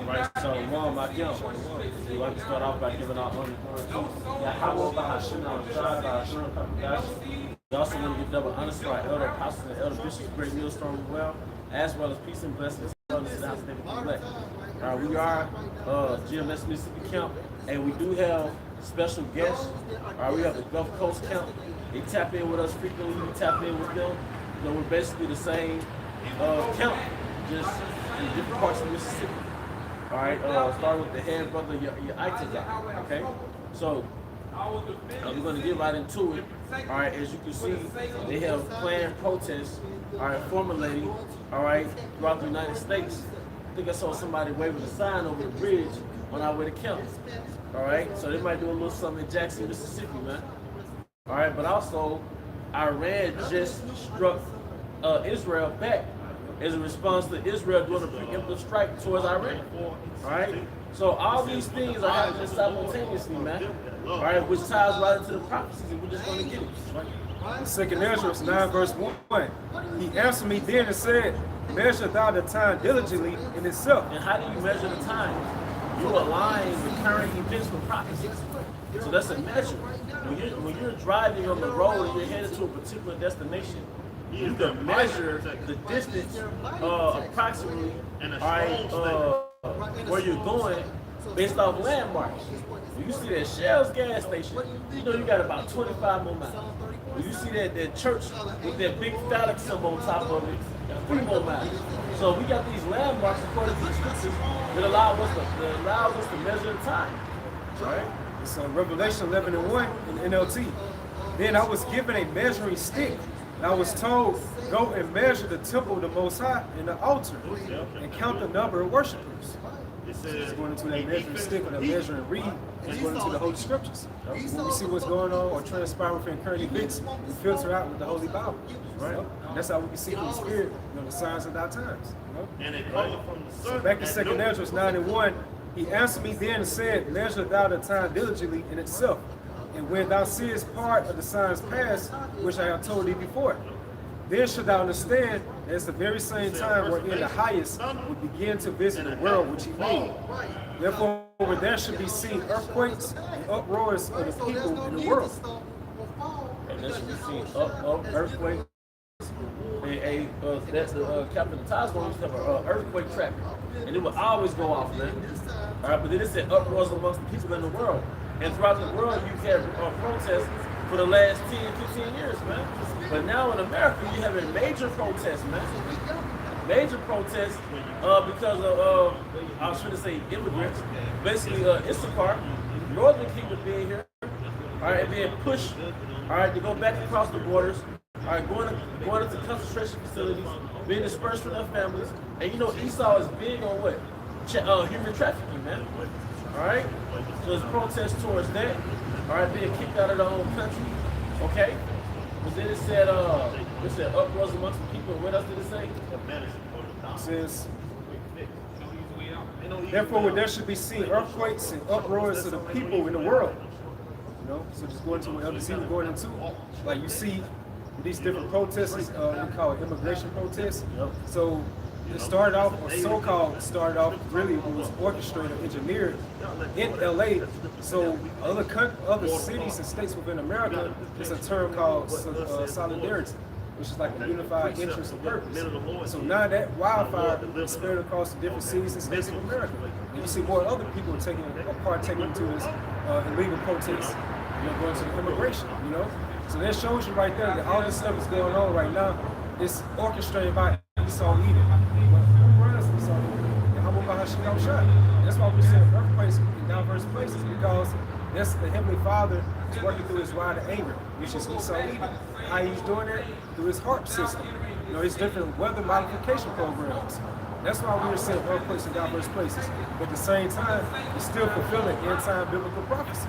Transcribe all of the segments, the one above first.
Right, so one, my count. We like to start off by giving our honor. We also want to give double honors to our elder apostles and elder bishops, great millstone as well as peace and blessings. We are Gms Mississippi camp, and we do have special guests. We have the Gulf Coast camp. They tap in with us frequently. We tap in with them. You know, we're basically the same camp, just in different parts of Mississippi. All right, start with the head brother, your Itaza, okay? So, we're going to get right into it. All right, as you can see, they have planned protests, all right, formulating, all right, throughout the United States. I think I saw somebody waving a sign over the bridge on our way to camp. All right, so they might do a little something in Jackson, Mississippi, man. All right, but also, Iran just struck Israel back as a response to Israel doing a preemptive strike towards Iran. All right? So all these things are happening simultaneously, man. All right, which ties right into the prophecies, and we're just going to get it. Right? Second Ezra 9 verse 1. He answered me then and said, measure thou the time diligently in itself. And how do you measure the time? You align the current events with prophecies. So that's a measure. When you're driving on the road and you're headed to a particular destination, you can measure the distance approximately, where you're going based off landmarks. When you see that Shell's gas station, you know you got about 25 more miles. When you see that church with that big phallic symbol on top of it, 3 more miles. So we got these landmarks according to the scriptures that allows us to measure the time. Right? It's Revelation 11 and 1 in NLT. Then I was given a measuring stick. And I was told, go and measure the temple of the Most High and the altar and count the number of worshipers. It's going into that measuring stick and a measuring reed. It's going into the Holy Scriptures. When we see what's going on or transpire within current events, we filter out with the Holy Bible. Right? And that's how we can see through the Spirit, the signs of our times. So back in 2 Ezra 9 and 1, he answered me then and said, measure thou the time diligently in itself. And when thou seest part of the signs past, which I have told thee before, then should thou understand that it's the very same time wherein the highest would begin to visit the world which he made. Therefore, there should be seen earthquakes and uproars of the people in the world. And there should be seen earthquakes. That's the Captain Tasman used to have an earthquake tracker, and it would always go off, man. All right, but then it said uproars amongst the people in the world. And throughout the world, you've had protests for the last 10, 15 years, man. But now in America, you're having major protests, man. Major protests because of, I was trying to say immigrants. Basically, Issachar, Northern Kingdom being here, all right, and being pushed, all right, to go back across the borders, all right, going into concentration facilities, being dispersed from their families. And you know, Esau is big on what? Human trafficking, man. All right, so there's protests towards that. All right, being kicked out of their own country. Okay, but then it said uproars amongst the people. What else did it say? It says, therefore, there should be seen earthquakes and uproars of the people in the world. You know, so just going to what Elder Z was going into, like you see these different protests, we call it immigration protests. So it started off, or so-called started off, really it was orchestrated, engineered in LA. So other cities and states within America, it's a term called solidarity, which is like a unified interest and purpose. So now that wildfire is spread across the different cities and states of America. And you see more other people taking into this illegal protests, going to the immigration, So that shows you right there that all this stuff is going on right now. It's orchestrated by Esau Edom. Who runs Esau Edom? And that's why we see earthquakes in diverse places, because that's the Heavenly Father is working through his rod of anger, which is Esau Edom. How he's doing that? Through his HARP system. His different weather modification programs. That's why we were seeing earthquakes in diverse places. But at the same time, it's still fulfilling end-time biblical prophecy.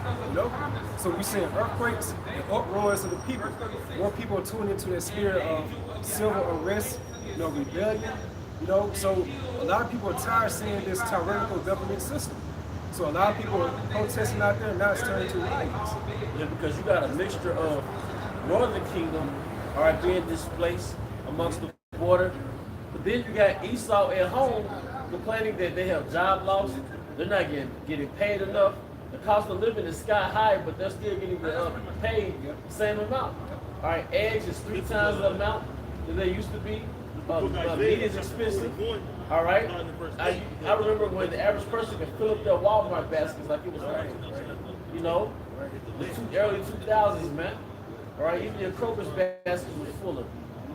So we're seeing earthquakes and uproars of the people. More people are tuning into that spirit of civil unrest, rebellion. So a lot of people are tired of seeing this tyrannical government system. So a lot of people are protesting out there, and now it's turning to riots. Yeah, because you got a mixture of Northern Kingdom, being displaced amongst the border, But then you got Esau at home complaining that they have job loss. They're not getting paid enough. The cost of living is sky high, but they're still getting paid the same amount. All right, eggs is 3 times the amount that they used to be. Meat is expensive. All right, I remember when the average person could fill up their Walmart baskets like it was right. You know, the early 2000s, man. All right, even your Kroger's basket was full of.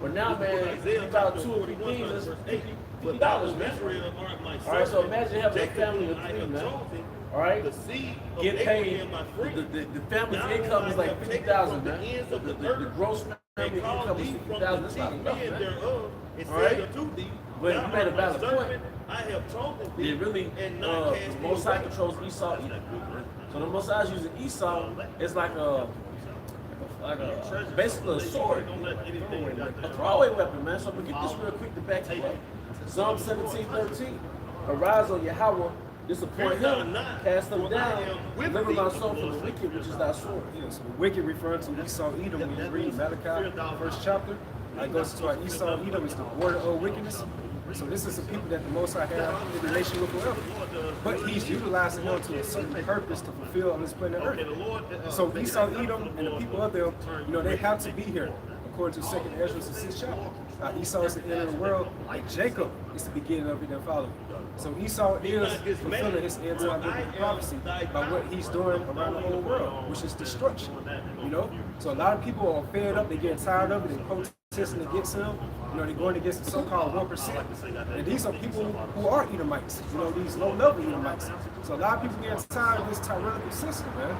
But now, man, you got 2 or 3 things, that's $50, man. All right, so imagine having a family of 3, man. All right, get paid. The family's income is like $50,000, man. The gross family income is $50,000. That's not enough, man. All right, but you made a valid point. It really, the Most High controls Esau. So the Most High is using Esau. It's like basically a sword, a throwaway weapon, man. So I'm gonna get this real quick to back you up. Psalm 17:13. Arise, O Yahweh, disappoint him, cast him down, deliver my soul from the wicked, which is thy sword. Yeah, so the wicked referring to Esau, Edom. When you read Malachi, first chapter, it goes to our Esau, Edom is the border of wickedness. So this is the people that the Most High have in relation with forever. But he's utilizing them to a certain purpose to fulfill on this planet Earth. So Esau, Edom, and the people of them, they have to be here, according to 2nd Ezra, the 6th chapter. Esau is the end of the world, and Jacob is the beginning of it and following. So Esau is fulfilling his end-time biblical prophecy by what he's doing around the whole world, which is destruction. So a lot of people are fed up, they're getting tired of it, they're protesting against him. They're going against the so-called 1%. And these are people who are Edomites, these low-level Edomites. So a lot of people getting tired of this tyrannical system, man.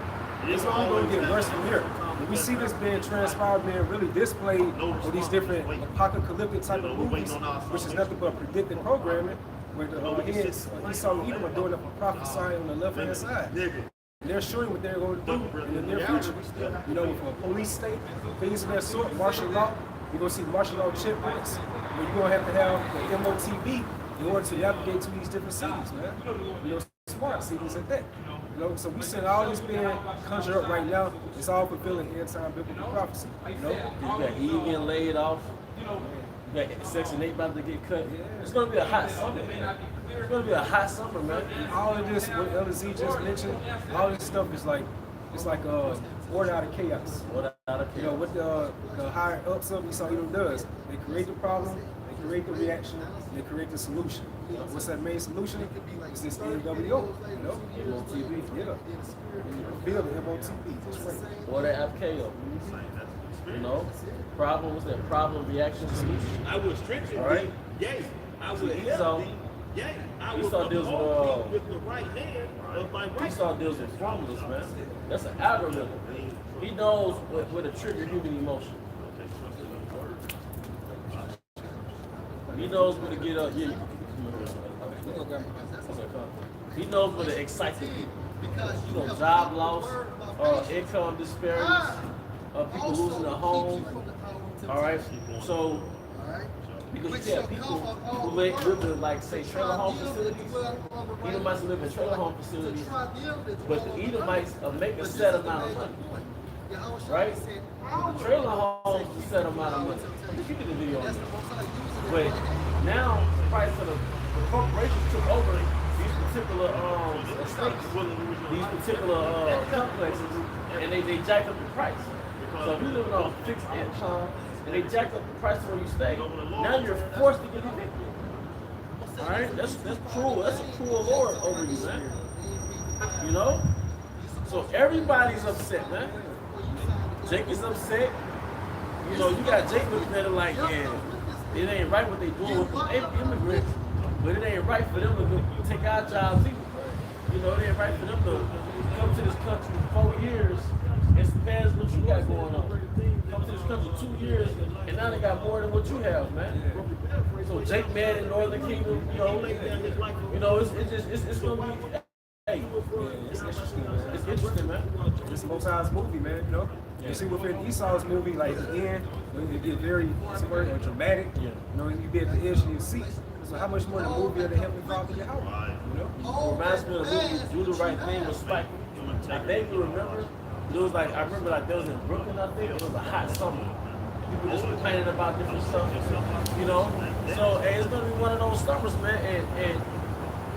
It's only going to get worse from here. When we see this being transpired, being really displayed in these different apocalyptic type of movies, which is nothing but predictive programming, where the heads, Esau and Edom are doing up a prophesying on the left-hand side. They're showing what they're going to do in the near future. With a police state, things of that sort, martial law. You're going to see martial law checkpoints where you're going to have the MOTB in order to navigate to these different cities, man. Smart cities at that. So we seeing all this being conjured up right now. It's all fulfilling end-time biblical prophecy. You got Eve getting laid off. You got Section 8 about to get cut. It's going to be a hot summer, man. It's going to be a hot summer, man. And all of this, what Elder Z just mentioned, all this stuff is like, it's like order out of chaos. Order out of chaos. What the higher ups of Esau Edom does, they create the problem, they create the reaction, they create the solution. What's that main solution? It's this NWO, MOTB. Yeah. Build the MOTB. That's right. Order out of chaos. Problem, what's that? Problem, reaction, solution. I was stretching. All right. Yay. I was Esau. Yay. Esau deals with the right hand of my right. Esau deals with formulas, man. That's an algorithm. He knows what to trigger human emotion. He knows when to get up. Yeah. He knows when to excite the people. Job loss, income disparities, people losing their home. All right. So, because you have people who live in, like, say, trailer home facilities. Edomites live in trailer home facilities, but the Edomites make a set amount of money. Right? The trailer homes is a set amount of money. You did the video on that. But now, the price of the corporations took over these particular estates, these particular complexes, and they jacked up the price. So if you're living on fixed income, and they jacked up the price of where you stay, now you're forced to get evicted. All right? That's cruel. That's a cruel Lord over you, man. So everybody's upset, man. Jake is upset. You got Jake looking at it like, yeah, it ain't right what they doing with the immigrants, but it ain't right for them to take our jobs either. It ain't right for them to come to this country for 4 years and spaz what you got going on. Come to this country 2 years and now they got more than what you have, man. So Jake mad in Northern Kingdom, it's gonna be. Hey, it's interesting, man. It's interesting, man. It's Most High's movie, man. You see within Esau's movie, like at the end, it get very dramatic. You be at the edge of your seat. So how much more the movie of the Heavenly Father you have? Reminds me of the movie Do the Right Thing with Spike. I think you remember. It was like, I remember like there was in Brooklyn, I think. It was a hot summer. People just complaining about different stuff, So hey, it's gonna be one of those summers, man. And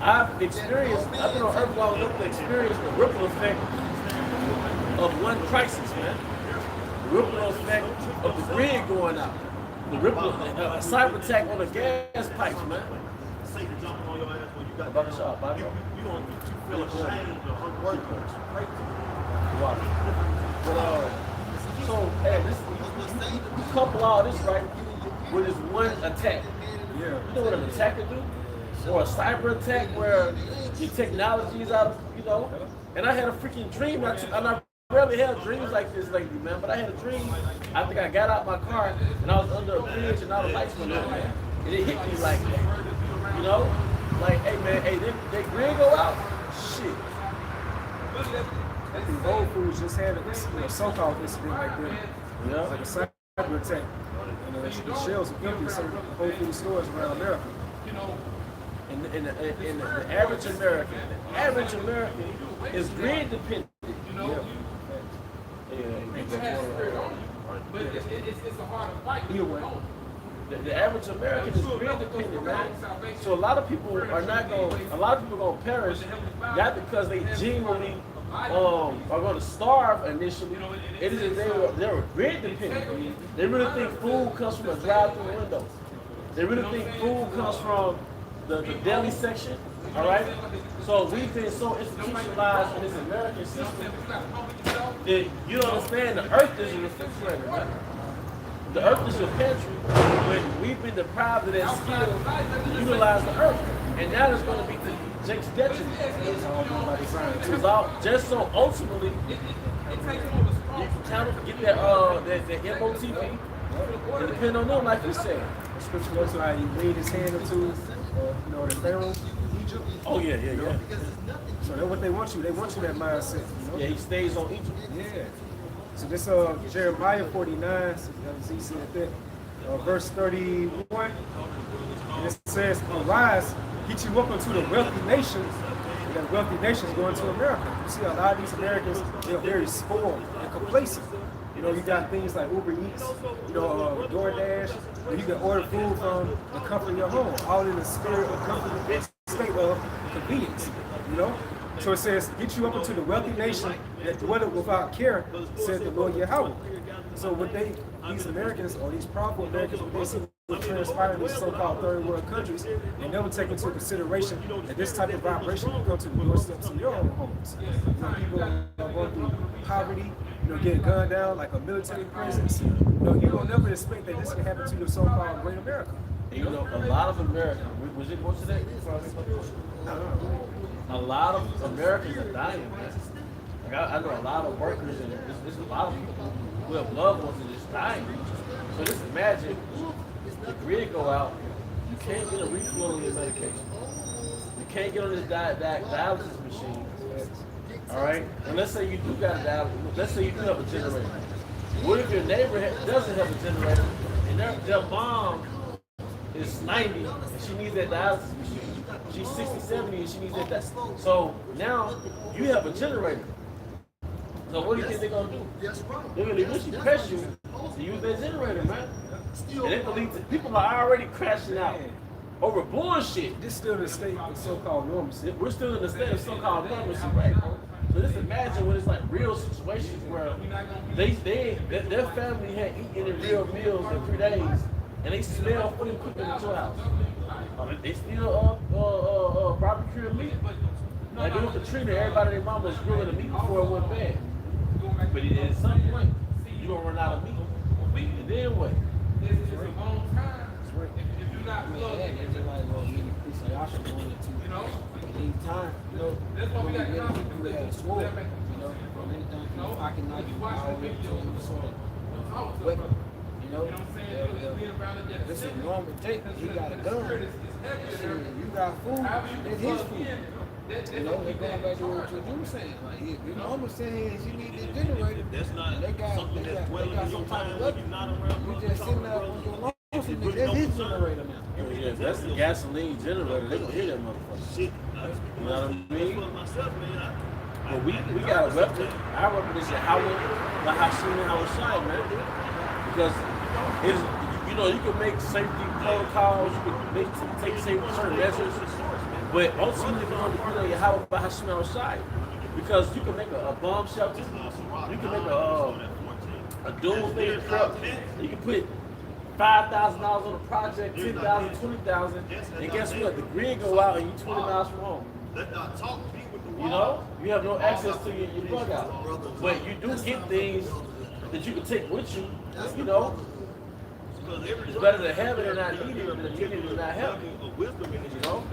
I've been on Earth long enough to experience the ripple effect of one crisis, man. The ripple effect of the grid going out. The ripple, a cyber attack on the gas pipes, man. About the shop, Bobby. You don't feel ashamed or unworthy. But so hey, you couple all this right with this one attack. Yeah. You know what an attack can do? Or a cyber attack where your technology is out of, you know. And I had a freaking dream, and I rarely have dreams like this lately, man. But I had a dream. I think I got out my car and I was under a bridge and all the lights went on, man. And it hit me like that, you know. Like, hey man, hey, they grid go out? Shit. I think Whole Foods just had a so-called incident like that. Yeah. It's like a cyber attack. And the shells are empty in certain Whole Foods stores around America. And the average American is grid dependent. Either way. The average American is grid dependent, man. So a lot of people are gonna perish, not because they genuinely are gonna starve initially. It is that they were grid dependent. They really think food comes from a drive-through window. They really think food comes from the deli section. All right. So we've been so institutionalized in this American system that you don't understand the earth is a refrigerator, man. The earth is your pantry, but we've been deprived of that skill to utilize the earth. And now there's going to be the Jake's detriment. It's all just so ultimately you can kind of get that MOTP and depend on them, like you said. The scripture goes like he laid his hand into the Pharaoh in Egypt. Oh yeah. So that's what they want you. They want you that mindset. You know? Yeah, he stays on Egypt. Yeah. So this Jeremiah 49, he said that, verse 31, and it says, "Arise, get you up unto the wealthy nations." And that wealthy nations going to America. You see a lot of these Americans, they're very spoiled and complacent. You know, you got things like Uber Eats, DoorDash, where you can order food from the comfort of your home, all in the spirit of comfort, state of convenience, you know? So it says, get you up into the wealthy nation that dwelleth without care, said the Lord Yahweh. So what these Americans, or these powerful Americans, what they see what transpiring in these so-called third world countries, they never take into consideration that this type of vibration will come to the doorsteps of your own homes. You know, people are going through poverty, getting gunned down like a military presence. You don't never expect that this can happen to your so-called great America. You know, a lot of Americans, was it what's today? A lot of Americans are dying, man. Like I know a lot of workers and there's a lot of people who have loved ones that just dying. So just imagine the grid go out, you can't get a refill on your medication. You can't get on this dialysis machine. All right? And let's say you do got a dialysis, let's say you do have a generator. What if your neighbor doesn't have a generator and their mom is 90 and she needs that dialysis machine? She's 60, 70 and she needs that. So now you have a generator. So what do you think they're going to do? They're going to eventually press you to use that generator, man. And they believe that people are already crashing out over bullshit. This is still the state of so-called normalcy. We're still in the state of so-called normalcy, right? So just imagine when it's like real situations where their family had eaten in real meals in 3 days and they smell food cooking in your house. They still barbecue meat. Like during Katrina, everybody their mama was grilling the meat before it went bad. But at some point, you gonna run out of meat. And then what? It's a long time. If you're not plugged in, time, that's why we got people that are swole, from anything from pocket knife all the way to any sort of weapon, this is Norman Tate, he got a gun, you got food, that's his food. They're going back to what you saying. Like, Norman saying you need this generator. That's not they got something that's dwelling in your mind when you're not around. You just sitting there on your lonesome, that's his generator now. Yeah, that's the gasoline generator. They gonna hear that motherfucker. Shit. You know what I mean? Myself, man. But we got a weapon. Our weapon is Yahweh, Bahashim, and Hawashai, man. Because you know, you can make safety protocols, you can take certain measures, but ultimately you're going to depend on your how about Hashim outside. Because you can make a bomb shelter, you can make a doomsday truck, you can put $5,000 on a project, $10,000, $20,000, and guess what? The grid go out and you 20 miles from home. You know, you have no access to your plug out, but you do get things that you can take with you. You know, it's better to have it and not need it than to need it and not have it. You know.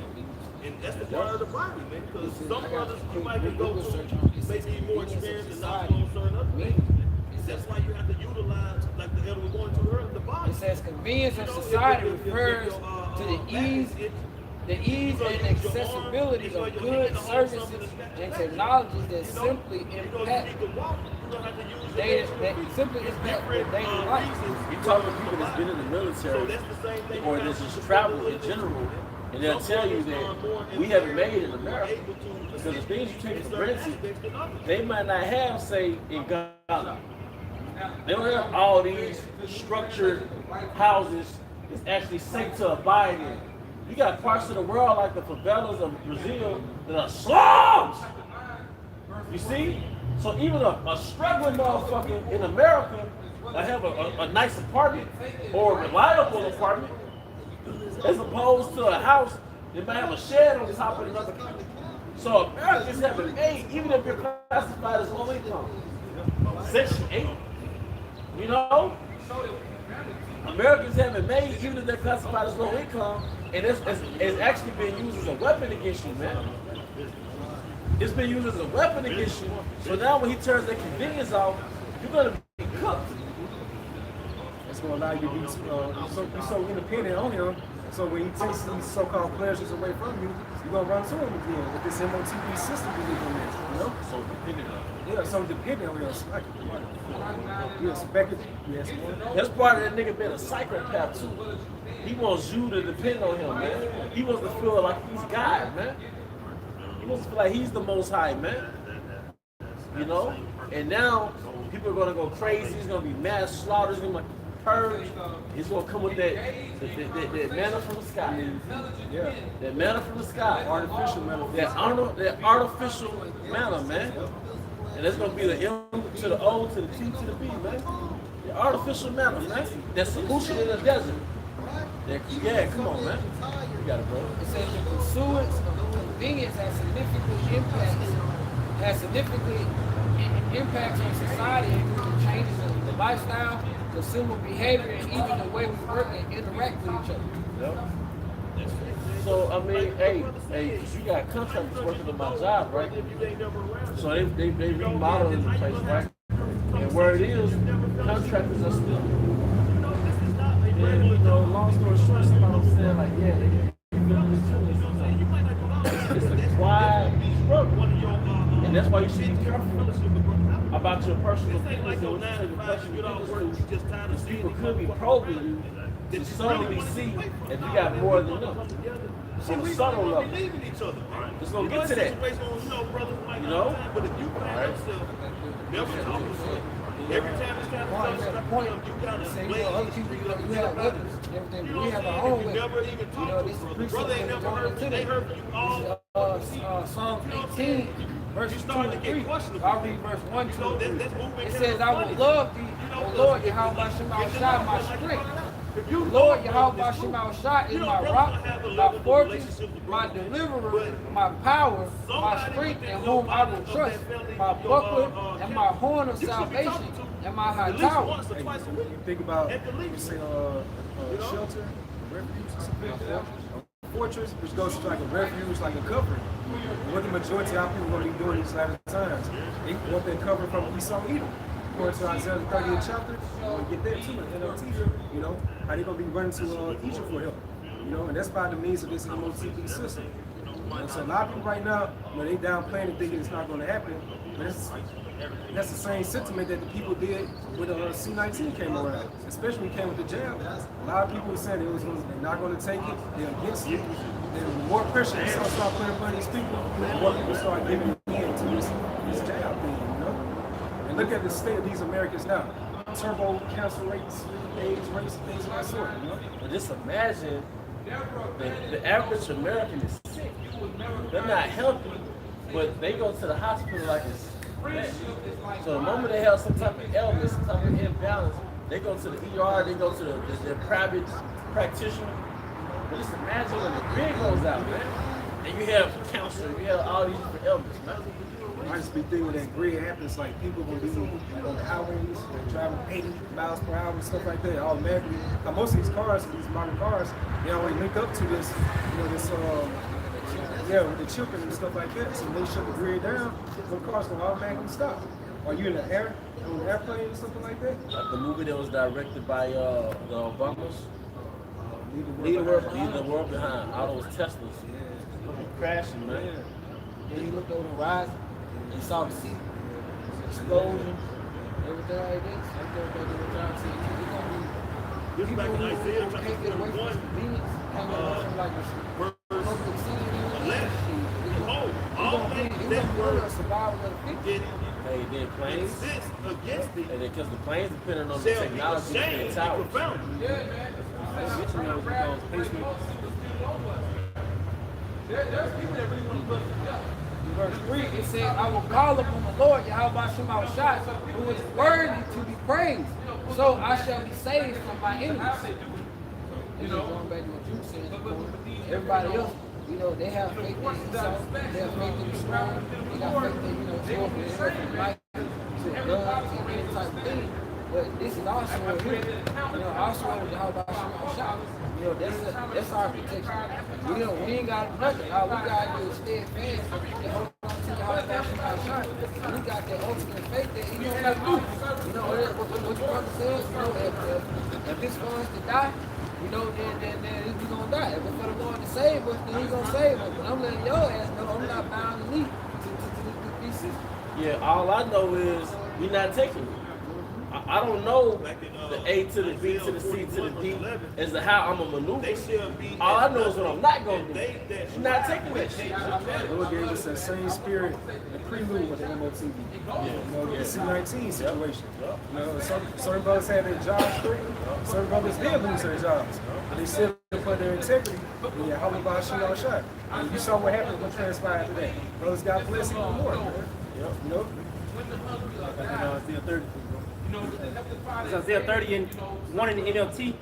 And that's the part of the Bible, man. Because some brothers you might can go to maybe more experienced and not on certain other things. That's why you have to utilize, like the elder was going to earlier, the body. It says convenience of society refers to the ease and accessibility of goods, services, and technologies that simply impact their daily life. You talk to people that's been in the military or that's just traveled in general, and they'll tell you that we haven't made it in America because the things you take for granted, they might not have, say, in Ghana. They don't have all these structured houses that's actually safe to abide in. You got parts of the world like the favelas of Brazil that are slums. You see? So even a struggling motherfucker in America will have a nice apartment or a reliable apartment as opposed to a house that might have a shed on top of another country. So Americans haven't made, even if you're classified as low income. Section 8. You know? Americans haven't made, even if they're classified as low income, and it's actually been used as a weapon against you, man. It's been used as a weapon against you. So now when he turns that convenience off, you're going to be cooked. It's going to allow you to be so independent on him. So when he takes these so-called pleasures away from you, you're going to run to him again with this MOTP system you live in, you know? So dependent on Yeah, so dependent on your psyche. You expect it. Yes, that's part of that nigga being a psychopath too. He wants you to depend on him, man. He wants to feel like he's God, man. He wants to feel like he's the most high, man. You know? And now people are gonna go crazy, it's gonna be mass slaughters, it's gonna be purge. It's gonna come with that manna from the sky. Yeah. That manna from the sky. Artificial manna. That artificial manna, man. And that's gonna be the M to the O to the T to the B, man. The artificial manna, man. That's solution in the desert. Yeah, come on, man. You got it, bro. It says the pursuance of convenience has significant impacts on society, including changes in the lifestyle, consumer behavior, and even the way we work and interact with each other. Yep. So I mean, hey, you got contractors working on my job, right? So they remodeling the place, right? And where it is, contractors are still. And you know, long story short, somebody was saying like, yeah, they building this too. It's a wide struggle, and that's why you should be careful about your personal feelings and what you take your personal feelings to. Because people could be probing you to subtly see if you got more than enough. On a subtle level. Let's go get to that. You know? But if you find yourself never talking to someone, every time it's kind of stuff, you got to Say, you know, other people, you have weapons, everything, but we have our own weapons. never even You know, this is the brother ain't never heard from you. They heard from you all. Psalm 18, verses 2 and 3. I'll read verse 1, 2, and 3. It says, I will love thee, O Lord, Yahweh Shema Shai, my strength. Lord Yahweh Shema Shai is my rock, my fortress, my deliverer, my power, my strength, in whom I will trust, my buckler, and my horn of salvation, and my high tower. Hey, you think about, you say, shelter, refuge, or something, a fortress, which goes to like a refuge, like a covering. What the majority of our people are going to be doing these latter times, they want that covering from Esau Edom. According to Isaiah the 30th chapter, we're going to get that too, in NLT, you know, how they going to be running to Egypt for help, you know, and that's by the means of this MOTP system. So a lot of people right now, you know, they downplaying and thinking it's not going to happen, but that's the same sentiment that the people did when C-19 came around, especially when it came with the jab. A lot of people were saying they're not going to take it, they're against it. There's more pressure to start putting upon these people, more people start giving in to this jab thing, you know? And look at the state of these Americans now. turbo cancer rates, AIDS rates, things of that sort. You know? But just imagine the average American is sick. They're not healthy, but they go to the hospital like it's bad. So the moment they have some type of ailment, some type of imbalance, they go to the ER, they go to their private practitioner. But just imagine when the grid goes out, man, and you have cancer, you have all these different ailments, man. I just be thinking that grid happens, like people gonna be like on the highways, they're driving 80 miles per hour and stuff like that. Automatically, most of these cars, these modern cars, they already link up to this, you know, this with the chip and stuff like that. So when they shut the grid down, the cars gonna automatically stop. Are you in the air, on an airplane or something like that? Like the movie that was directed by the Obamas, Leave the World Behind. All those Teslas crashing, man. Yeah. Then you looked over the horizon and saw the sea, explosion, everything like this. I thought that they were trying to see. This back in Isaiah chapter 41, like verse 11. Behold, all things that were Hey, then planes, exist against thee and because the planes depending on the shall be technology ashamed and and towers. confounded. Yeah, man. There's people that really want to put it together. Verse 3, it said, I will call upon the Lord, Yahweh Shema Shai, who is worthy to be praised. So I shall be saved from my enemies. You know, going back to what you said, everybody else, you know, they have faith in themselves, they have faith in the strong, they got faith in, you know, from life to guns and any type of thing. But this is also what we, you know, also with Yahweh Shema Shai. You know, that's our protection. We ain't got nothing. All we got to do is stay fast and hold on to Yahweh Shema Shai. We got that ultimate faith that He don't like do. You know, what your brother says, you know, if it's for us to die, you know, then we gonna die. If it's for the Lord to save us, then He gonna save us. But I'm letting your ass know I'm not bound to lead to the pieces. Yeah, all I know is we're not taking it. I don't know the A to the B to the C to the D as to how I'm going to maneuver. All I know is what I'm not going to do. You're not taking that shit. The Lord gave us that same spirit, the prelude with the MOTV. You know, the C-19 situation. You know, certain brothers had their jobs straight. Certain brothers did lose their jobs. But they still put their integrity in your Yahweh Shema Shai. And you saw what happened, what transpired after that. Brothers got blessed even more, man. You know? Isaiah 30. It's Isaiah 30 and 1 in the NLT.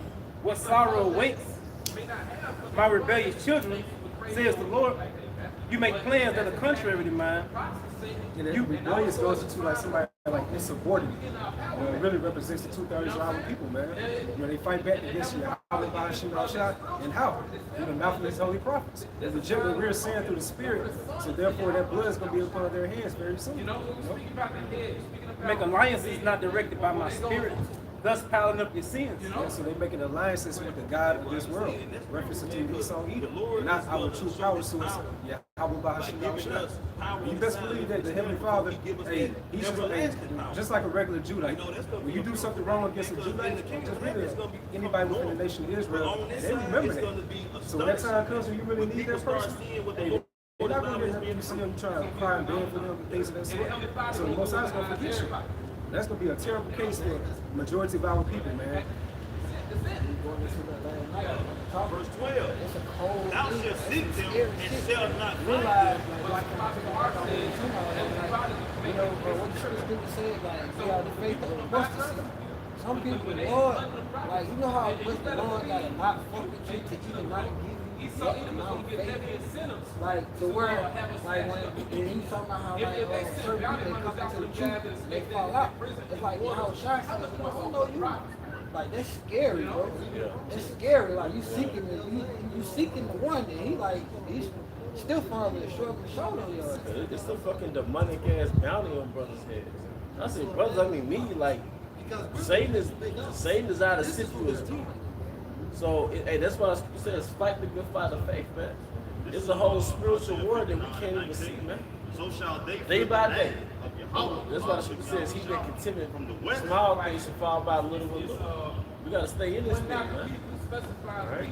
What sorrow awaits my rebellious children, says the Lord. You make plans that are contrary to mine. And then rebellious goes into like somebody like insubordinate. You know, it really represents the 2/3 of our people, man. You know, they fight back against you. Yahweh Shema Shai, and how? In the mouth of His holy prophets. They reject what we're saying through the Spirit, so therefore that blood is going to be upon their hands very soon. You know? Make alliances not directed by my spirit, thus piling up your sins. Yeah, so they're making alliances with the God of this world, referencing to Esau Edom, not our true power source. Yeah, Yahweh Shema Shai. You best believe that the Heavenly Father, hey, He's just like a regular Judite. When you do something wrong against a Judite, just really anybody within the nation of Israel, they remember that. So when that time comes when you really need that person, hey, they're not going to get you see them trying to cry and beg for them and things of that sort. So the Most High is going to forget you. That's going to be a terrible case for the majority of our people, man. Verse 12. Thou shalt seek them and shalt not find Realize, them. like you know, what the scripture said, like, we are the faith of the mustard seed. Some people, Lord, like, you know how much the Lord got to not fuck with you to even not give you the amount of faith? Like, the word, like, when he's talking about how, like, certain people, they come into the truth, they fall out. It's like, you know, how Shai says, I don't know you. Like, that's scary, bro. It's scary. Like, you seeking the one, and he, like, he's still falling the short of the shoulder on yours. It's the fucking demonic ass bounty on brothers' heads. I say brothers, I mean me, like, Satan is out to sift you as wheat. So, hey, that's why it says fight the good fight of faith, man. It's a whole spiritual war that we can't even see, man. So shall they Day by day. Yahweh. That's why the scripture says he that contendeth from the west. Small things should fall by little and little. We gotta stay in this thing, man. Right?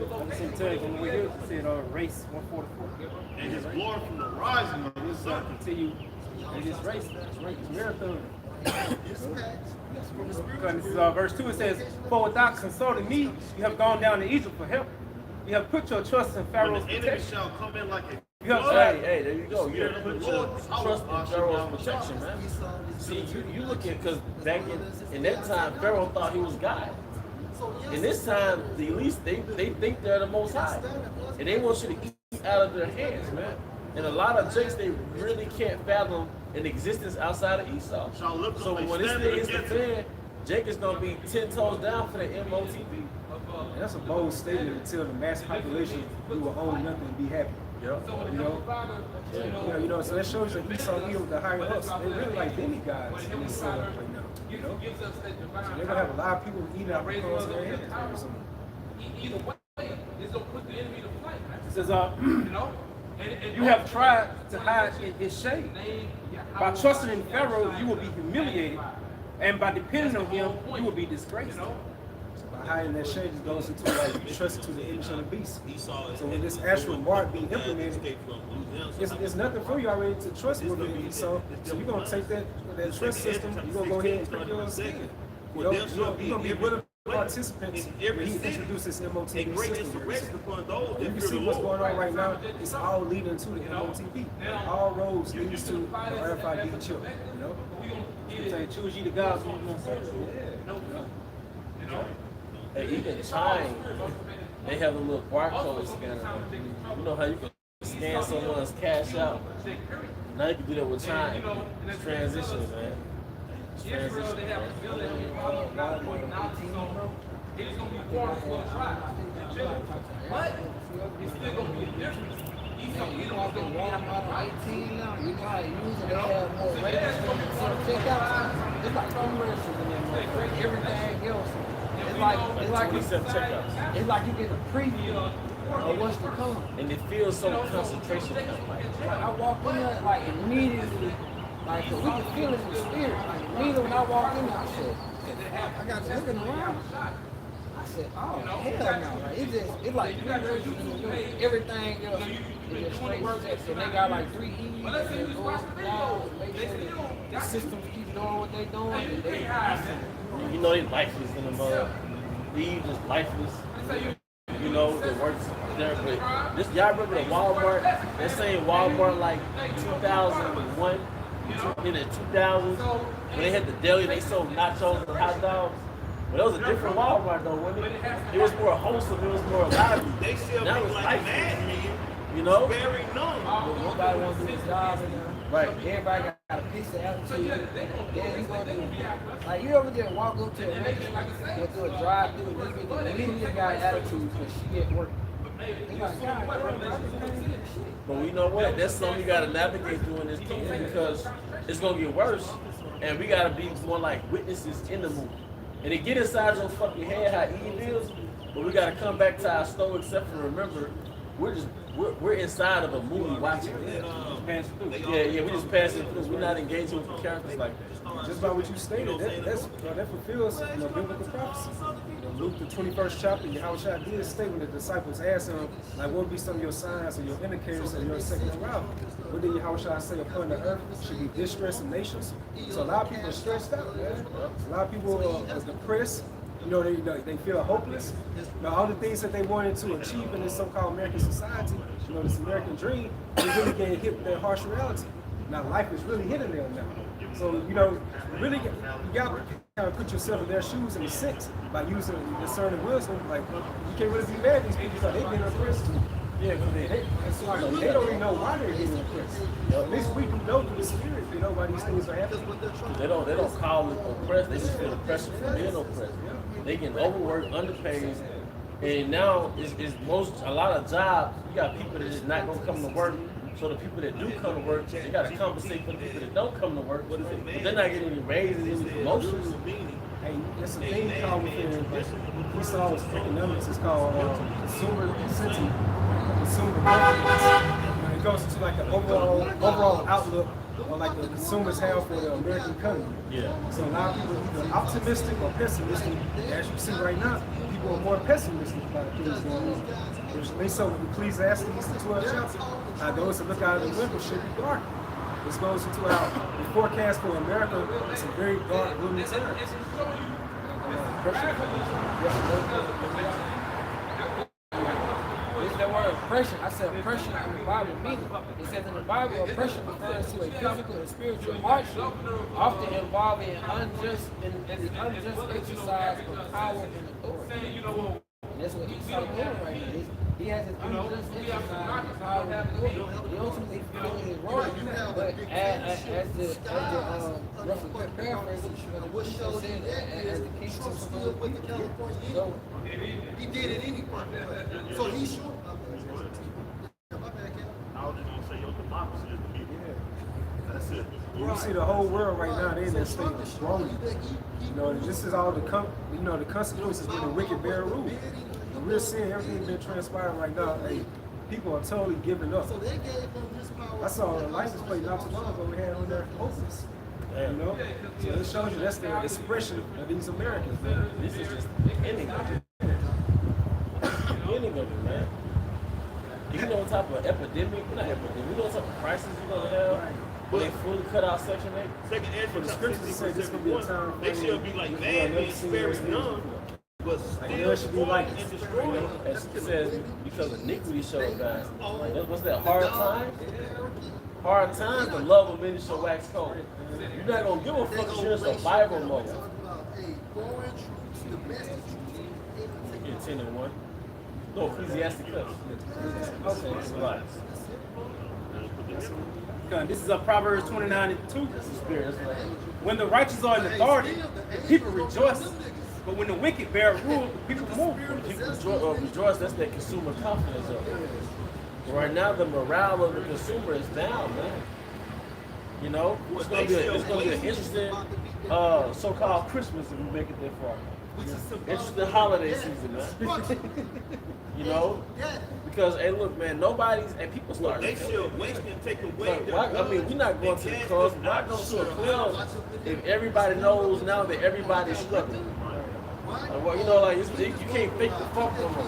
Some text when we hear it said race 144. And his glory from the rising of his sun. Continue in this race. It's marathon. Because this is verse 2, it says, "For without consulting me, you have gone down to Egypt for help. You have put your trust in Pharaoh's When the enemy protection." shall come in like a You have Hey, there you go. You put your trust in Pharaoh's protection, man. See, you look at, because back in that time, Pharaoh thought he was God. In this time, the elites, they think they're the Most High, and they want you to eat out of their hands, man. And a lot of jakes, they really can't fathom an existence outside of Esau. So when this thing is the fan, Jake is gonna be 10 toes down for the MOTB. And that's a bold statement to tell the mass population we will own nothing and be happy. Yep. You know, so that shows that Esau even the higher ups, they really like demigods in this setup right now. You know? So they're gonna have a lot of people eating out the cause of their hands or something. Either way, it's gonna put the enemy to flight. It says, "You have tried to hide in his shade. By trusting in Pharaoh, you will be humiliated, and by depending on him, you will be disgraced." By hiding that shade, it goes into like trust to the image of the beast. So when this actual mark being implemented, it's nothing for you already to trust with Esau. So you're gonna take that trust system, you're gonna go ahead and put yours in. You're gonna be willing participants when he introduced this MOTB system. You can see what's going on right now. It's all leading to the MOTB. All roads leads to the RFID chip. You know. You say, "Choose ye the gods who you want to serve." Hey, even Chime, they have a little barcode scanner. You know how you can scan someone's cash out? Now you can do that with Chime. It's transitions, man. It's transitions, man. It's gonna be quarter full of tribes. But it's still gonna be a difference. You know, I've been walking out on 18 now. You know how to use it. They have more ratings for the checkouts. It's like commercials in there. Everything else. It's like 27 checkouts. it's like you get a preview of what's to come. And it feels so concentration camp like. I walked in there like immediately, like 'cause we can feel it in the spirit. Like immediately when I walked in there, I said, I got looking around. I said, oh hell no! Like, it's like everything else is just straight sex. And they got like 3 E's and they're going down to make sure that the systems keep doing what they doing. And they, You know they lifeless in the mud. Eve is lifeless. You know, it works there. But this, y'all remember the Walmart? That same Walmart like 2001, in the 2000s, when they had the deli, they sold nachos and hot dogs. But it was a different Walmart though, wasn't it? It was more wholesome, it was more lively. They still Now make it's like lifeless. mad men. You know? Very numb. nobody wants to do his job in there. Right. Everybody got a piece of attitude. Yeah, you gonna do. Like you ever just walk up to a lady, go through a drive-through, this bitch immediately got attitude because she at work. They like, God, But we know what? That's something we gotta navigate through in this kingdom because it's gonna get worse, and we gotta be more like witnesses in the movie. And it get inside your fucking head how Eve is, but we gotta come back to our stoic self and remember we're inside of a movie watching it. Yeah, we just passing through. We're not engaging with the characters like that. Just by what you stated, that fulfills biblical prophecy. Luke the 21st chapter, Yahushua did state when the disciples asked him, like, what would be some of your signs or your indicators of your second arrival? What did Yahushua say upon the earth should be distress in nations? So a lot of people are stressed out, man. A lot of people are depressed. You know, they feel hopeless. All the things that they wanted to achieve in this so-called American society, this American dream, is really getting hit with that harsh reality. Now, life is really hitting them now. So, really, you got to kind of put yourself in their shoes in a sense by using discerning wisdom. Like, you can't really be mad at these people because they've been oppressed too. Yeah, because they don't even know why they're getting oppressed. At least we can know through the spirit, why these things are happening. They don't call it oppressed. They just feel the pressure from being oppressed. They get overworked, underpaid, and now a lot of jobs. You got people that is not gonna come to work. So the people that do come to work, they got to compensate for the people that don't come to work. But they're not getting any raises, any promotions. Hey, there's a thing called within Esau's economics. It's called consumer sentiment, consumer confidence. It goes into like the overall outlook or like the consumers have for the American economy. Yeah. So a lot of people are either optimistic or pessimistic. As you see right now, people are more pessimistic about things going on. Which they saw with Ecclesiastes, the 12th chapter, those that look out of the window should be dark. This goes into our the forecast for America. It's a very dark, gloomy times. It's that word oppression. I said oppression in the Bible meaning. It says in the Bible, oppression refers to a physical and spiritual hardship, often involving an unjust exercise of power and authority. And that's what Esau is doing right now. He has an unjust exercise of power and authority. He ultimately fulfilling his role, but as the roughly paraphrase, what shows in as the king still with the California. So he did it anyway. So he should. I was just gonna say your democracy is the people. That's it. You see the whole world right now, they're in that state of groaning. You know, this is all the consequences when the wicked bear rule. And we're seeing everything that transpiring right now. Hey, people are totally giving up. So they gave him this power. I saw a license plate not too long ago we had on there hopeless. You know? So it shows you that's the expression of these Americans, man. This is just the ending of it. Ending of it, man. You know what type of epidemic, not epidemic, you know what type of crisis you're gonna have when they fully cut out Section 8? Second For the scriptures say this gonna be a time they should be like bad men sparing none, but still should be like and destroying. As it says, because iniquity showed guys. What's that, hard time? Hard times, the love of many shall wax cold. You're not gonna give a fuck if you're in survival mode. Yeah, 10 and 1. No, Ecclesiasticus. Okay, right. This is Proverbs 29:2. That's the spirit. That's right. When the righteous are in authority, the people rejoice. But when the wicked bear rule, the people move. People rejoice, that's that consumer confidence of it. Right now, the morale of the consumer is down, man. You know, it's gonna be an interesting so-called Christmas if we make it that far. Interesting holiday season, man. You know, because hey, look, man, people start. They should waste and take away. I mean, we're not going to the club. Why go to a club if everybody knows now that everybody's struggling? Well, you know, like you can't fake the funk no more.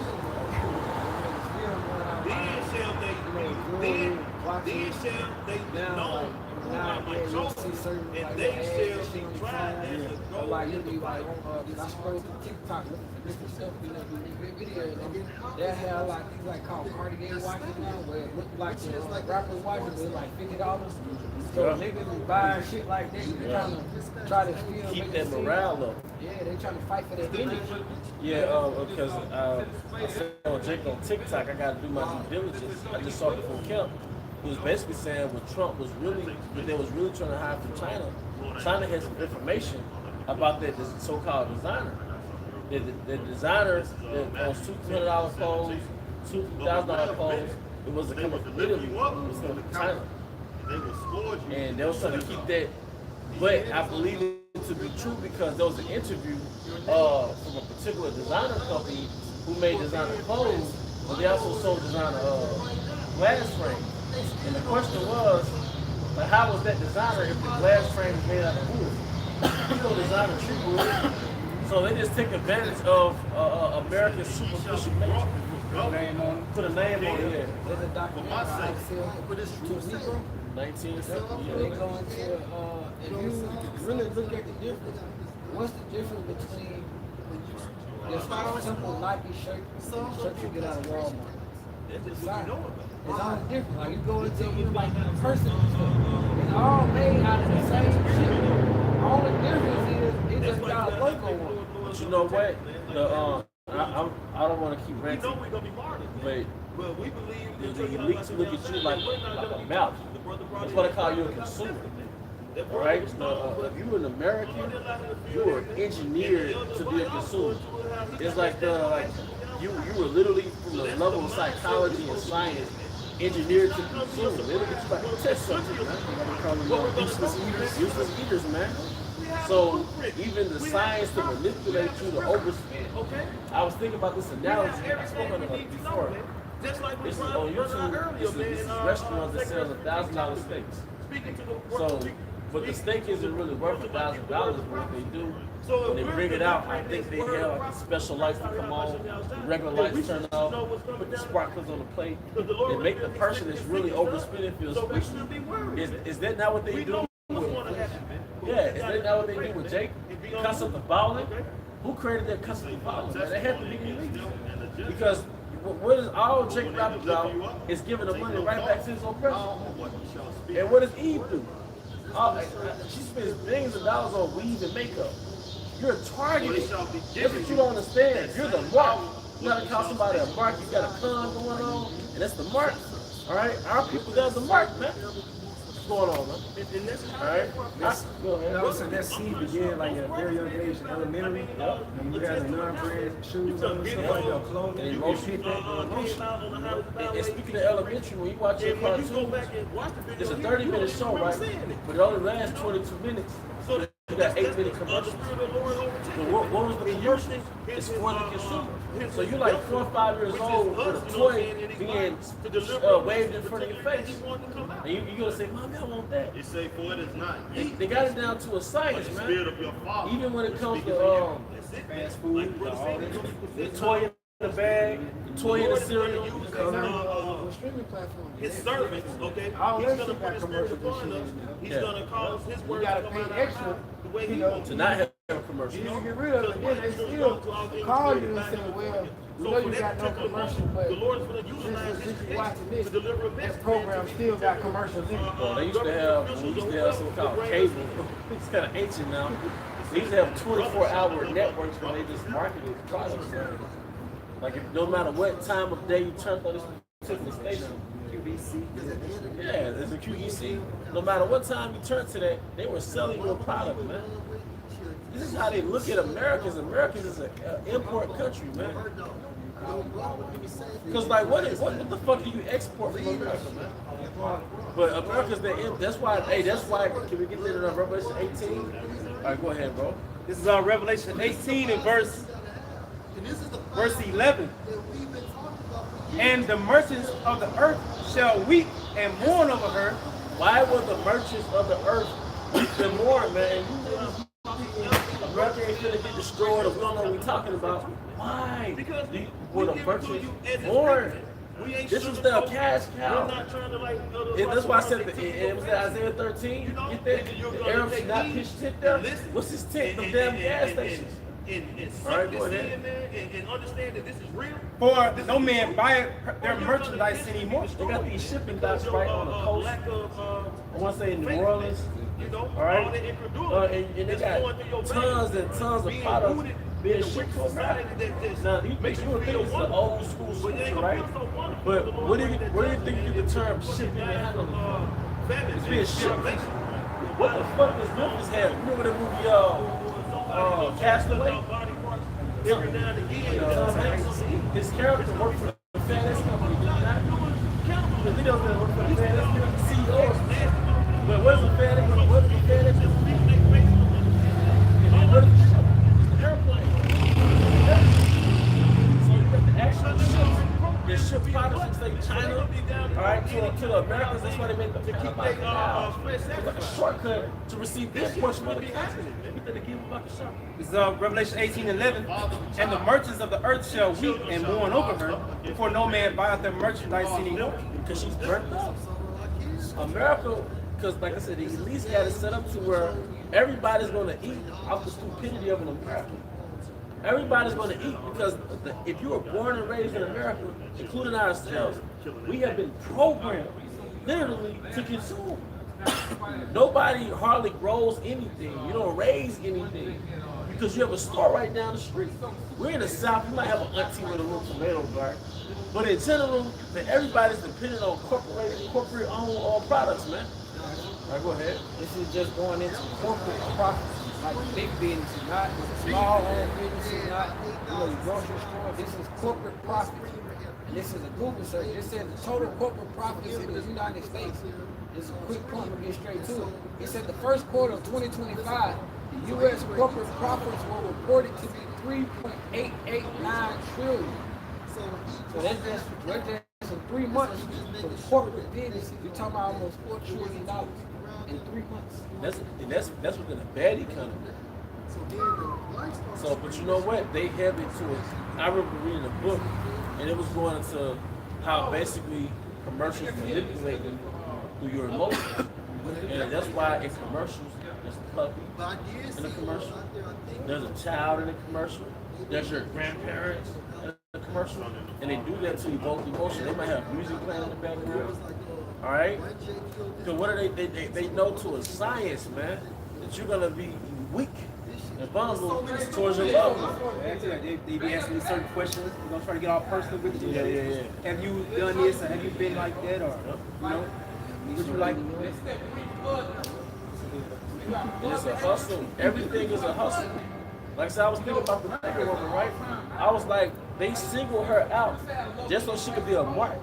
Then shall they know who are my chosen, and they shall be tried as a gold. like you'll be like, I scroll through TikTok looking for different stuff, you know, videos. They have like things like called Cartier watches now, where it look like the rappers watches, but it's like $50. So niggas is buying shit like that. They trying to try to Keep that morale up. Yeah, they trying to fight for that image. Yeah, because I saw Jake on TikTok. I got to do my due diligence. I just saw the full count. He was basically saying what Trump was really, what they was really trying to hide from China. China has some information about that so-called designer. The designer that owns $200 clothes, $2,000 clothes. It wasn't coming from Italy. It was coming from China. And they was trying to keep that. But I believe it to be true because there was an interview from a particular designer company who made designer clothes, but they also sold designer glass frames. And the question was, like, how was that designer if the glass frame is made out of wood? You know, designer tree wood. So they just take advantage of American superficial nature. Put a name on it. There's a documentary for this to a Negro. 1970. They go into, if you really look at the difference, what's the difference between your simple Nike shirt and the shirt you get out of Walmart? It's all different. Like you go into like a person and stuff. It's all made out of the same shit. All the difference is it just got a logo on it. But you know what? I don't want to keep ranting, but we believe the elites look at you like a mouth. That's what I call you a consumer. All right? If you're an American, you were engineered to be a consumer. It's like you were literally from the level of psychology and science engineered to consume. They look at you like a test subject, man. Useless eaters, man. So even the science to manipulate you to overspend. I was thinking about this analogy. I spoke on it before. This is on YouTube. This is restaurants that sells $1,000 steaks. So But the steak isn't really worth $1,000 what they do. When they bring it out, I think they have like the special lights to come on, the regular lights turn off, put the sparklers on the plate. They make the person that's really overspending feel special. Is that not what they do? Yeah, is that not what they do with Jake? Concept of bowling? Who created that concept of bowling? Man, they had to be released. Because what is all Jake rap about is giving the money right back to his oppressor. And what does Eve do? She spends billions of dollars on weave and makeup. You're targeted. That's what you don't understand. You're the mark. You gotta call somebody a mark. You got a con going on, and that's the mark. All right, our people got the mark, man. What's going on, man? All right, go ahead. So that seed began like at a very young age in elementary. And you had the non-brand shoes on and stuff like that, clothing. And emotion. And speaking of elementary, when you watch your cartoon, it's a 30-minute show, right? But it only lasts 22 minutes. So you got 8-minute commercials. But what was the commercial? It's for the consumer. So you're like 4 or 5 years old with a toy being waved in front of your face. And you're going to say, Mommy, I want that. You say, for it is not. They got it down to a science, man. Spirit of your father. Even when it comes to Fast food, all that. the toy in the bag, the toy in the cereal. Streaming platform. His servants, okay? All He's that gonna shit put got his spirit commercials upon and us. shit. He's Yeah. gonna cause his You word gotta to come pay out extra, the way you he know, wants To it. not have commercials. You get rid of it, then they still call you and say, well, we know you got no commercial, but The Lord's gonna utilize since his you watching this, to deliver a this message. program still got commercials in it. Well, they used to have something called cable. It's kind of ancient now. They used to have 24-hour networks where they just marketed products. Like if, no matter what time of day you turned on this particular station, QVC, yeah, there's a QEC. No matter what time you turn to that, they were selling your product, man. This is how they look at Americans. Americans is an import country, man. Because like, what the fuck do you export from America, man? But America's that's why. Hey, that's why. Can we get to Revelation 18? All right, go ahead, bro. This is Revelation 18 and verse 11. And the merchants of the earth shall weep and mourn over her. Why were the merchants of the earth weep and mourn, man? America ain't gonna get destroyed, or we don't know what we're talking about. Why? Because Were the merchants mourn? This was their cash cow. And that's why I said it was Isaiah 13. Get that? The Arabs should not pitch tent there. What's this tent? The damn gas stations. All right, go ahead. And understand that this is real. For no man buyeth their merchandise anymore. They got these shipping docks right on the coast. Lack of, I want to say in New Orleans. you know, All right. all the incredulity. And they that's going got through your tons veins. and tons of Being products rooted being in a shipped to rich society America. that Now, you makes would think feel it's the wonderful. old school But scripture, they ain't right? gonna feel so wonderful But to the where do Lord you that think you get the term shipping and handling from? famine It's being and shipped. starvation. What the fuck does Memphis have? You remember the movie Castaway? Every now and again, Tom Hanks, his character worked for the FedEx company, did he not? Because he doesn't work for the FedEx company, CEO. But what is the FedEx? What is the FedEx? What is the ship? The airplane. So you got the actual ships. They ship products from say China, all right, to the Americans. That's why they make the $50 now. It's like a shortcut to receive this portion of the continent. We better give them a shot. This is Revelation 18:11. And the merchants of the earth shall weep and mourn over her, for no man buyeth their merchandise anymore. Because she's burnt up. America, because like I said, the elites got it set up to where everybody's going to eat off the stupidity of an American. Everybody's going to eat because if you were born and raised in America, including ourselves, we have been programmed literally to consume. Nobody hardly grows anything. You don't raise anything because you have a store right down the street. We're in the South. You might have an auntie with a little tomato garden, but in general, everybody's dependent on corporate-owned products, man. All right, go ahead. This is just going into corporate profits, like big businesses, not small owned businesses, not your grocery store. This is corporate profits. And this is a Google search. It says the total corporate profits in the United States. This is a quick point, we'll get straight to it. It said the first quarter of 2025, the U.S. corporate profits were reported to be $3.889 trillion. So that's just months, in 3 months, for corporate business, you're talking about almost $4 trillion in 3 months. That's within a bad economy. So, but you know what? They have it to it. I remember reading a book, and it was going into how basically commercials manipulate them through your emotions. And that's why in commercials, there's a puppy in a commercial, there's a child in a commercial, there's your grandparents in a commercial, and they do that to evoke emotion. They might have music playing in the background, all right? Because what are they know to a science, man, that you're gonna be weak and vulnerable towards your loved one. They be asking me certain questions. We're gonna try to get all personal with you. Yeah. Have you done this, or have you been like that, or you know, would you like? It's a hustle. Everything is a hustle. Like I said, I was thinking about the black woman, right? I was like, they singled her out just so she could be a mark.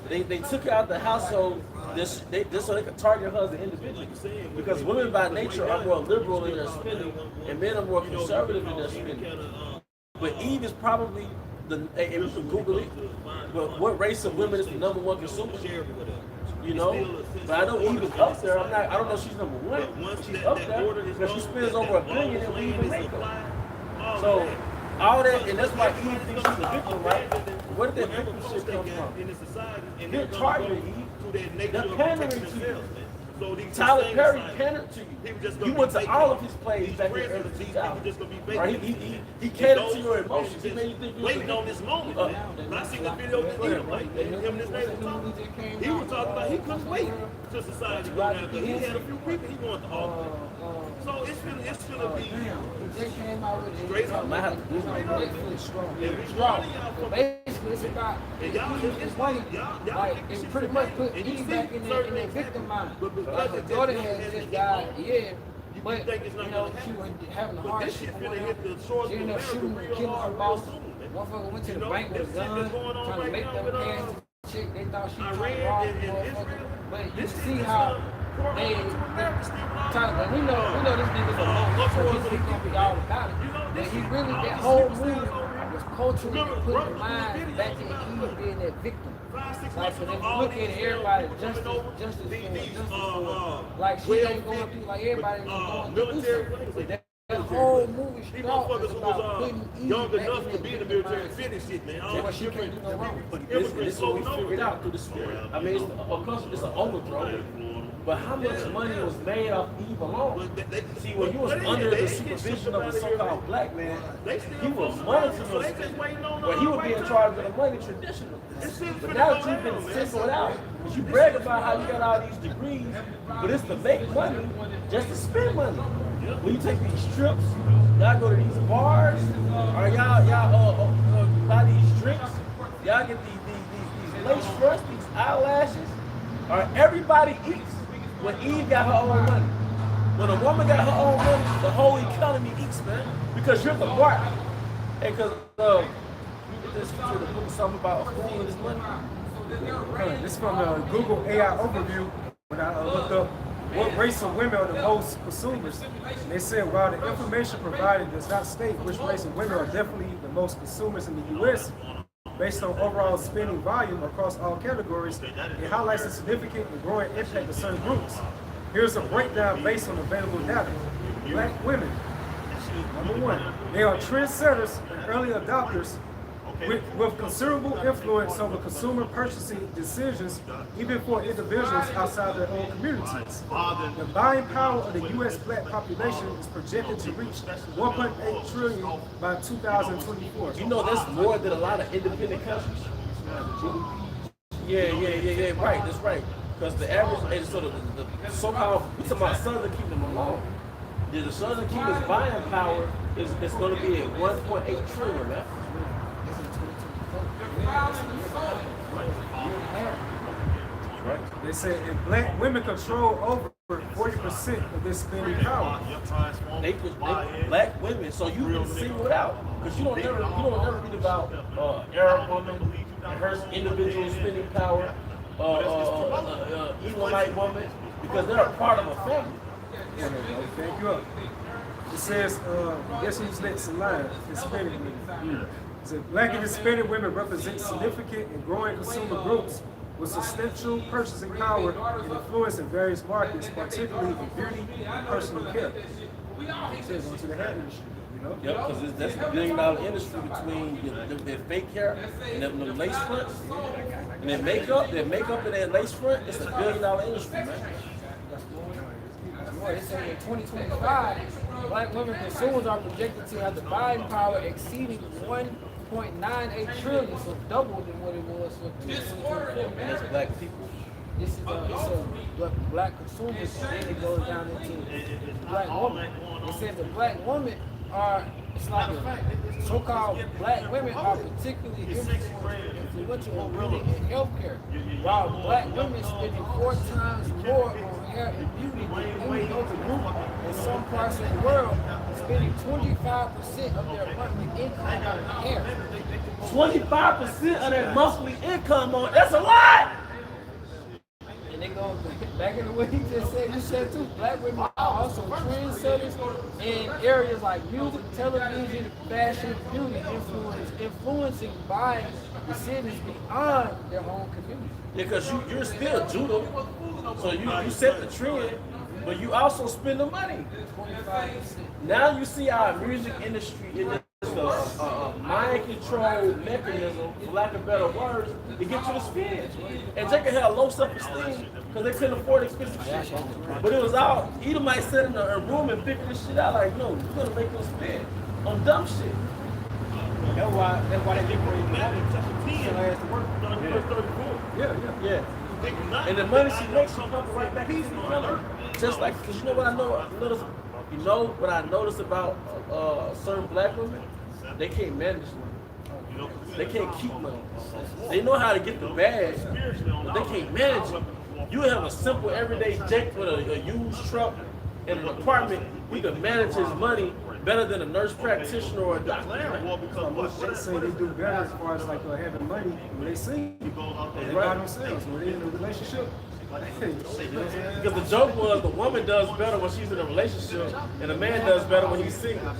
They took her out the household just so they could target her as an individual. Because women by nature are more liberal in their spending, and men are more conservative in their spending. But Eve is probably and you can Google it. But what race of women is the #1 consumer? You know, but I know Eve is up there. I don't know if she's #1. She's up there because she spends over $1 billion in weave and makeup. So all that, and that's why Eve thinks she's a victim, right? Where did that victim shit come from? They're targeting Eve. They're pandering to you. Tyler Perry pandered to you. You went to all of his plays back in the early 2000s. Right? He catered to your emotions. He made you think you waiting on this moment. I seen the video with him, like him and his neighbor talking. He was talking about he couldn't wait till society go after. He had a few people he wanted to offer. So it's gonna be straight up. I have to do Basically, it's about it's money. Like it pretty much put Eve back in the victim mind. Like the daughter had just died, but you know she was having a hardship. She ended up shooting and killing her boss. Motherfucker went to the bank with a gun, trying to make them pay the chick. They thought she was trying to rob the motherfucker. But you see how they trying to. We know this nigga's a low, so he's gonna be all about it. But he really that whole movie was culturally putting the mind back in Eve being that victim. Like, so if you look at it, everybody justice for like she ain't going through like everybody ain't going through. That whole movie started about putting Eve young back enough in to be in the military and finish it, man. so what she can't do no wrong. This is what we figured out through the story. I mean, of course, it's an overthrow. But how much money was made off Eve alone? See, when you was under the supervision of a so-called black man, he was monitoring your spending. But he would be in charge of the money traditionally. But now that you've been singled out, you brag about how you got all these degrees, but it's to make money, just to spend money. When you take these trips, y'all go to these bars, or y'all buy these drinks, y'all get these lace fronts, these eyelashes, or everybody eats. When Eve got her own money. When a woman got her own money, the whole economy eats, man. Because you're the mark. And because you get this to the book something about a fool and his money. This is from the Google AI overview. When I looked up what race of women are the most consumers, and they said while the information provided does not state which race of women are definitely the most consumers in the U.S., based on overall spending volume across all categories, it highlights the significant and growing impact of certain groups. Here's a breakdown based on available data. Black women, #1, they are trendsetters and early adopters with considerable influence over consumer purchasing decisions, even for individuals outside their own communities. The buying power of the U.S. black population is projected to reach 1.8 trillion by 2024. You know that's more than a lot of independent countries. Yeah, right, that's right. Because the average, and so the so-called, we talking about Southern Kingdom alone. The Southern Kingdom's buying power is going to be at 1.8 trillion, man. They said if black women control over 40% of this spending power. They black women, so you can single it out because you don't never read about Arab woman and her individual spending power, Elamite woman, because they're a part of a family. Thank you up. It says, guess who's next in line? Hispanic women. So Black and Hispanic women represent significant and growing consumer groups with substantial purchasing power and influence in various markets, particularly in beauty and personal care. It says onto the hair industry, you know? Yep, because that's the $1 billion industry between their fake hair and them lace fronts. And their makeup and their lace front, it's a $1 billion industry, man. It says in 2025, Black women consumers are projected to have the buying power exceeding 1.98 trillion, so double than what it was for 2024. And that's Black people. This is Black consumers, and then it goes down into Black women. It says the Black women are, it's like so-called Black women are particularly influential in beauty and healthcare, while Black women spending 4 times more on hair and beauty than any other group in some parts of the world, spending 25% of their monthly income on hair. 25% of their monthly income on, that's a lot! And they go back in the way he just said, you said too, Black women are also trendsetters in areas like music, television, fashion, beauty, influencing buying decisions beyond their own community. Yeah, because you're still Judah, so you set the trend, but you also spend the money. 25%. Now you see our music industry in this mind control mechanism, for lack of better words, to get you to spend. And Jacob had low self-esteem because they couldn't afford expensive shit. But it was all, Edomite sat in a room and figured this shit out like, no, you're gonna make them spend on dumb shit. That's why they liberated the woman. She has to work. Yeah. And the money she makes, she comes right back into the money. Just like, because you know what I noticed? You know what I noticed about certain Black women? They can't manage money. They can't keep money. They know how to get the bag, but they can't manage it. You have a simple everyday Jake with a used truck and an apartment. We can manage his money better than a nurse practitioner or a doctor. They say they do better as far as like having money when they sing. They by themselves. When they're in a relationship, because the joke was the woman does better when she's in a relationship and the man does better when he's single. I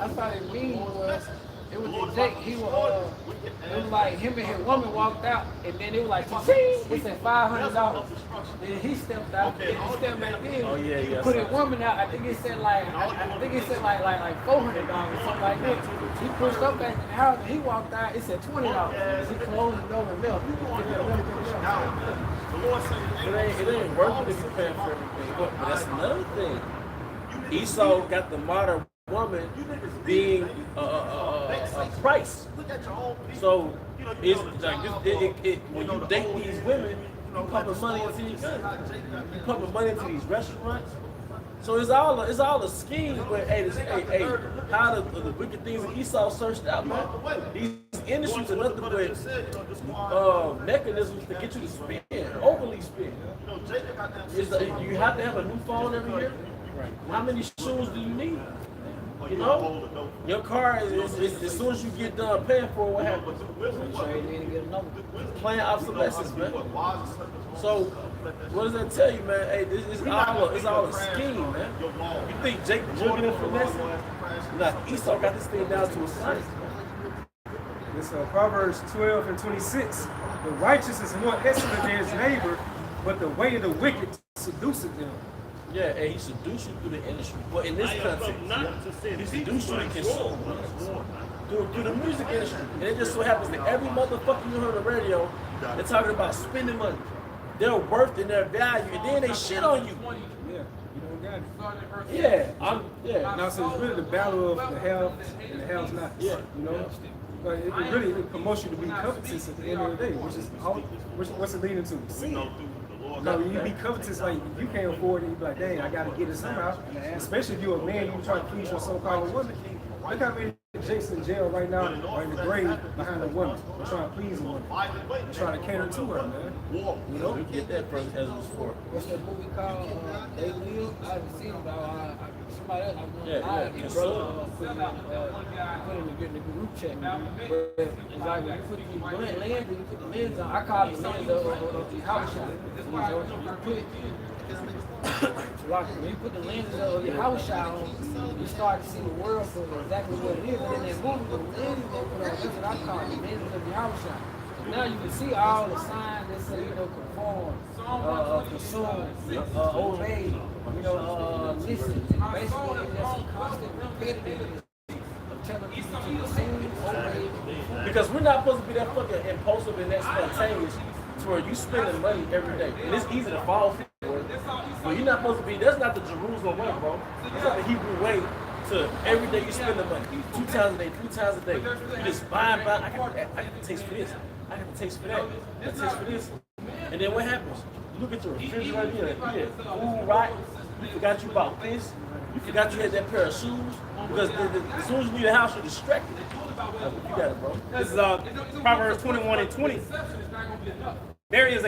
thought it mean was, it was Jake, it was like him and his woman walked out, and then it was like, it said $500. Then he stepped out, and he stepped back in. Oh, yeah. Put his woman out, I think it said like $400 or something like that. He pushed up back in the house, and he walked out, it said $20. He closed the door and left. It ain't worth it if you pay for everything. But that's another thing. Esau got the modern woman being a price. So it's like when you date these women, you pumping money into these restaurants. So it's all a scheme. But how the wicked things of Esau searched out, man. These industries are nothing but mechanisms to get you to spend, overly spend. You have to have a new phone every year. Right. How many shoes do you need? You know, your car is as soon as you get done paying for it, what happens? Playing obsolescence, man. So, what does that tell you, man? Hey, it's all a scheme, man. You think Jake jugging and finessing? Nah, Esau got this thing down to a science. It's Proverbs 12 and 26. The righteous is more excellent than his neighbor, but the way of the wicked seduceth them. Yeah, and he seduced you through the industry. Well, in this context, he seduced you to consume through the music industry. And it just so happens that every motherfucker you heard on the radio, they're talking about spending money. Their worth and their value, and then they shit on you. Yeah, you don't got it. Yeah. Now, so it's really the battle of the have and the have not. Yeah. You know? But it promotes you to be covetous at the end of the day, what's it leading to? No, you be covetous, like you can't afford it, you be like, dang, I gotta get it somehow. Especially if you're a man, you try to please your so-called woman. Look how many Jake's in jail right now or in the grave behind a woman. They're trying to please a woman. They're trying to cater to her, man. You know, we get that from as before. What's that movie called? They Live? I haven't seen it, but somebody else was doing Yeah. put him in the group chat. But it's like when you put these lens, when you put the lens on, I call it the lens of the house shot. You put Like when you put the lenses of your house shot on, you start to see the world for exactly what it is. And in that movie, the lenses they put on, that's what I call it, the lenses of your house shot. Now you can see all the signs that say, conform, consume, obey, listen. And basically, it's just a constant repetitive of telling people to consume, obey. Because we're not supposed to be that fucking impulsive and that spontaneous to where you spending money every day. And it's easy to fall for it. But you're not supposed to be, that's not the Jerusalem way, bro. It's not the Hebrew way to every day you spend the money. 2 times a day, 3 times a day. You just buy. I got to taste for this. I got to taste for that. I got to taste for this. And then what happens? You look at your refrigerator, food right. You forgot you bought this. You forgot you had that pair of shoes. Because as soon as you leave the house, you're distracted. You got it, bro. This is Proverbs 21 and 20. There is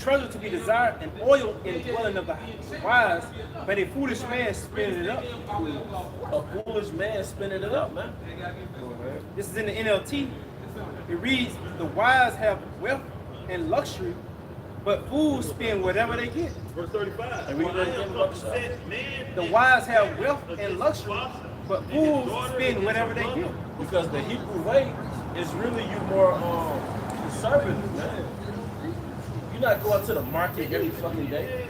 treasure to be desired and oil in the dwelling of the wise, but a foolish man spending it up. A foolish man spending it up, man. This is in the NLT. It reads, the wise have wealth and luxury, but fools spend whatever they get. Verse 35. And we ready to get the wise have wealth and luxury, but fools spend whatever they get. Because the Hebrew way is really you more conservative, man. You're not going to the market every fucking day.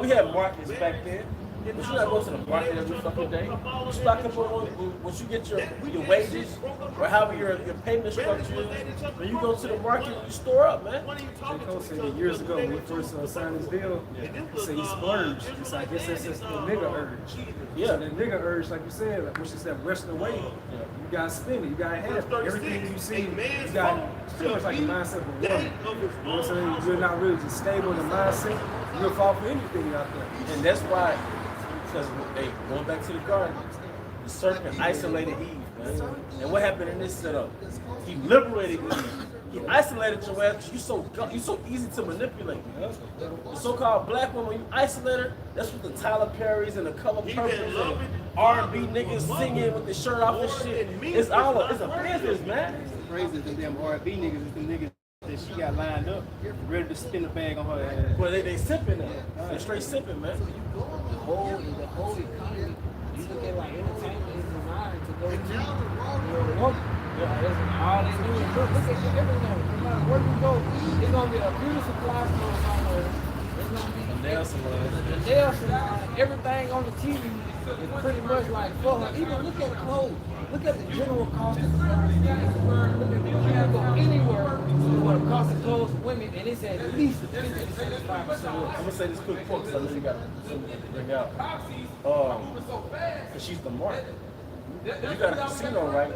We had markets back then, but you're not going to the market every fucking day. You stock up on once you get your wages or however your payment structure is. When you go to the market, you store up, man. J. Cole said years ago when he first signed his deal, he said he splurged. So I guess that's just the nigga urge. Yeah. So the nigga urge, like you said, which is that Western way, you gotta spend it, you gotta have it. Everything you see, you got pretty much like the mindset of a woman. You know what I'm saying? You're not really just stable in the mindset, you'll fall for anything out there. And that's why, because going back to the garden, the serpent isolated Eve, man. And what happened in this setup? He liberated Eve. He isolated your ass because you so easy to manipulate. The so-called black woman, you isolate her, that's what the Tyler Perrys and the Color Purples and R&B niggas singing with the shirt off and shit. It's a business, man. It's crazy that them R&B niggas is the niggas that she got lined up, ready to spin the bag on her ass. Well, they sipping now. They straight sipping, man. The whole economy, you look at like entertainment is designed to go to work. All they do is look at everything. No matter where you go, it's gonna be a beauty supply store somewhere. It's gonna be A nail salon. the nail salon. Everything on the TV is pretty much like for her. Even look at clothes. Look at the general cost of clothes. Look at you can go anywhere for the cost of clothes for women, and it's at least 50 to 75% I'm gonna say this quick point because I know you got something to bring out. Because she's the market. If you got a casino, right?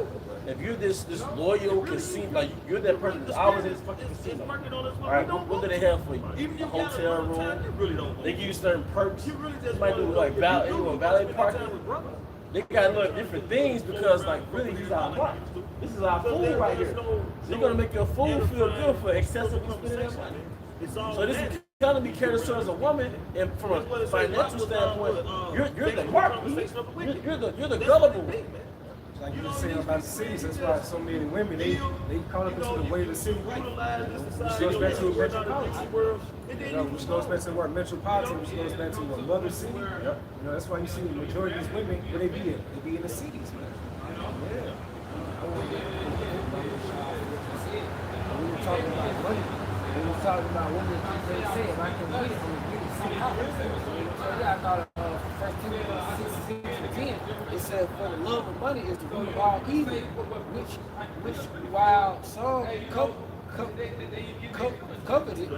If you're this loyal casino, like you're that person that's always in this fucking casino. All right, what do they have for you? A hotel room. They give you certain perks. You might do like valet parking. They got little different things because like really he's our market. This is our food right here. They're gonna make your food feel good for excessively spending that money. So this is kind of be carried as a woman, and from a financial standpoint, you're the market. You're the gullible one. Like you were saying about the cities, that's why so many women, they caught up into the way of the city life. Which goes back to metropolitan. Which goes back to what metropolitan, which goes back to what mother city. That's why you see the majority of these women, where they be at? They be in the cities, man. Yeah. We were talking about money. We were talking about what they said. If I can get it, I'm going to get it somehow. So yeah, I thought first 10, it said for the love of money is the root of all evil, which while some coveted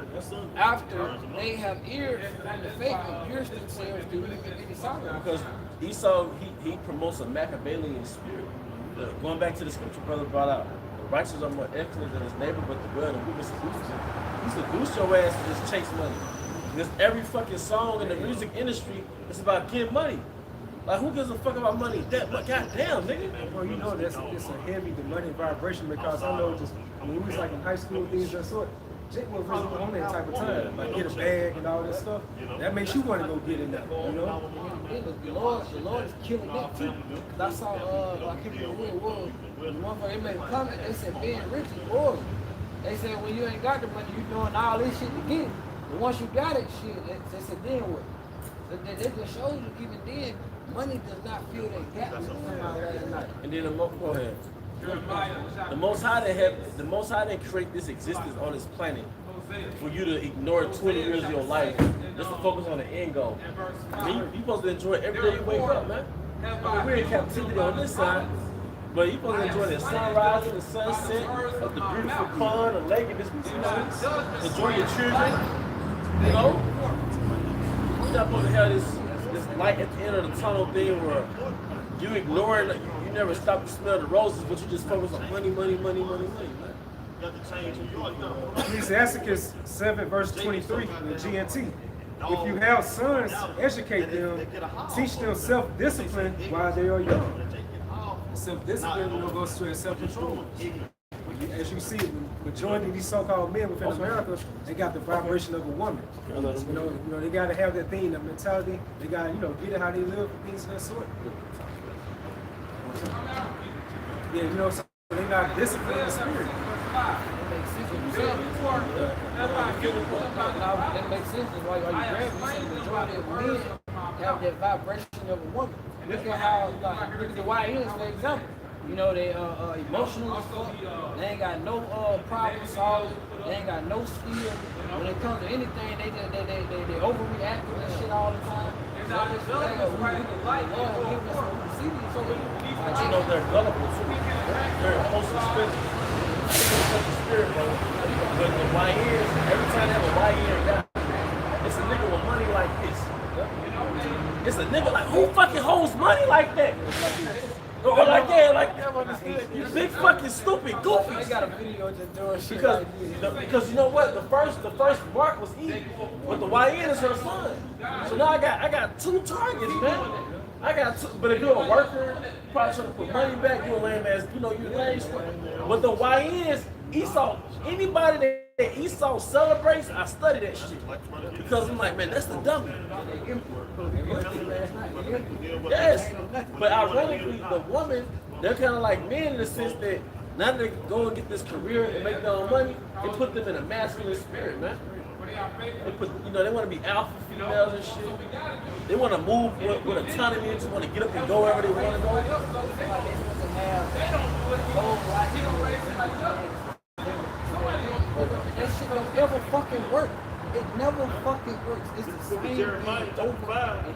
after they have ears from the faith and pierced themselves through any sorrow. Because Esau, he promotes a Machiavellian spirit. Going back to the scripture brother brought out, the righteous are more excellent than his neighbor, but the well and wicked seduce him. You seduce your ass to just chase money. Because every fucking song in the music industry is about getting money. Like, who gives a fuck about money that much? Goddamn, nigga. Well, you know, it's a heavy demanding vibration because I know just when we was like in high school, things of that sort, Jake was really on that type of time. Like, get a bag and all that stuff. That makes you want to go get in there, you know? The Lord is killing that too. I saw, I can't remember who it was. One of them made a comment, they said, being rich is boring. They said, when you ain't got the money, you doing all this shit to get it. But once you got it, shit, they said then what? That just shows you even then, money does not fill that gap that come out last night. And then go ahead. The Most High didn't create this existence on this planet for you to ignore 20 years of your life just to focus on the end goal. I mean, you supposed to enjoy every day you wake up, man. I mean, we're in captivity on this side, but you supposed to enjoy the sunrise and the sunset of the beautiful pond, the lake, and this, enjoy your children, you know? You're not supposed to have this light at the end of the tunnel thing where you ignoring, you never stop to smell the roses, but you just focus on money, man. Ecclesiasticus 7 verse 23 in GNT. If you have sons, educate them, teach them self-discipline while they are young. Self-discipline goes to self-control. As you see, the majority of these so-called men within America, they got the vibration of a woman. You know, they got to have that thing, that mentality. They got to, get it how they live, things of that sort. Yeah, so they not disciplined in the spirit. That makes sense. That makes sense. Why you grab it, the majority of men have that vibration of a woman. Look at how, look at the YNs, for example. They emotional as fuck. They ain't got no problem solving. They ain't got no skill. When it comes to anything, they overreact to that shit all the time. But you know they're gullible too. They're impulsive spirit, bro. But the YNs, every time they have a YN guy, it's a nigga with money like this. It's a nigga like, who fucking holds money like that? Or like you big fucking stupid goofy. I got a video just doing shit because you know what? The first mark was Eve, but the YN is her son. So now I got two targets, man. I got two, but if you're a worker, probably trying to put money back, you're a lame ass, you're lame. But the YNs, Esau, anybody that Esau celebrates, I study that shit. Because I'm like, man, that's the dummy. Yes, but ironically, the woman, they're kind of like men in the sense that now they go and get this career and make their own money, it put them in a masculine spirit, man. They put, they want to be alpha females and shit. They want to move with autonomy and just want to get up and go wherever they want to go. That shit don't ever fucking work. It never fucking works. It's the same thing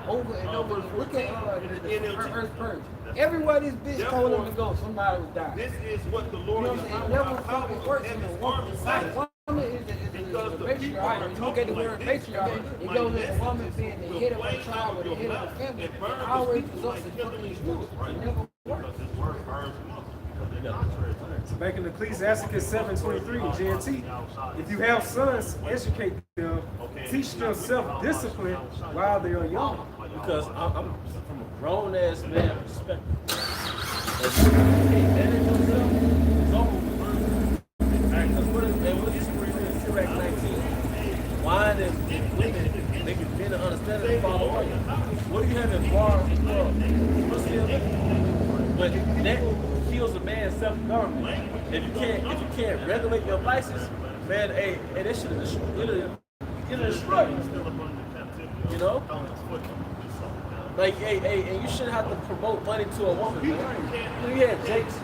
over and over. Look at the Earth Purge. Everywhere this bitch told them to go, somebody was dying. This is what the Lord is. It never fucking works in the woman. The woman is the matriarch. When you look at the word matriarch, it goes with the woman being the head of a child or the head of a family. It always results in fucking stupid. It never works. So back in Ecclesiasticus 7:23 in GNT, if you have sons, educate them, teach them self-discipline while they are young. Because I'm from a grown ass man perspective. If you can't manage yourself, it's over. Because what is this reason in Sirach 19? Wine and women making men understand and follow on you. What do you have in bars as well? But that kills a man's self-government. If you can't regulate your vices, man, hey, that shit is it'll destroy you. You know? Like, hey, and you shouldn't have to promote money to a woman, man. You had Jakes,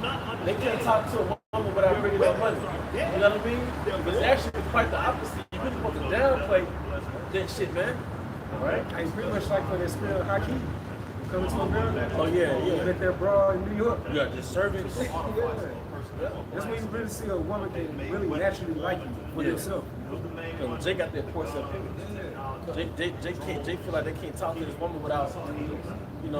they can't talk to a woman without bringing up money. You know what I mean? But it's actually quite the opposite. You really want to downplay that shit, man. Alright? It's pretty much like when they spell hockey. Coming to America. Oh yeah. You met that bra in New York. You got the servants. That's when you really see a woman can really naturally like you for yourself. Jay got that poor self image. Jay feel like they can't talk to this woman without, Yeah.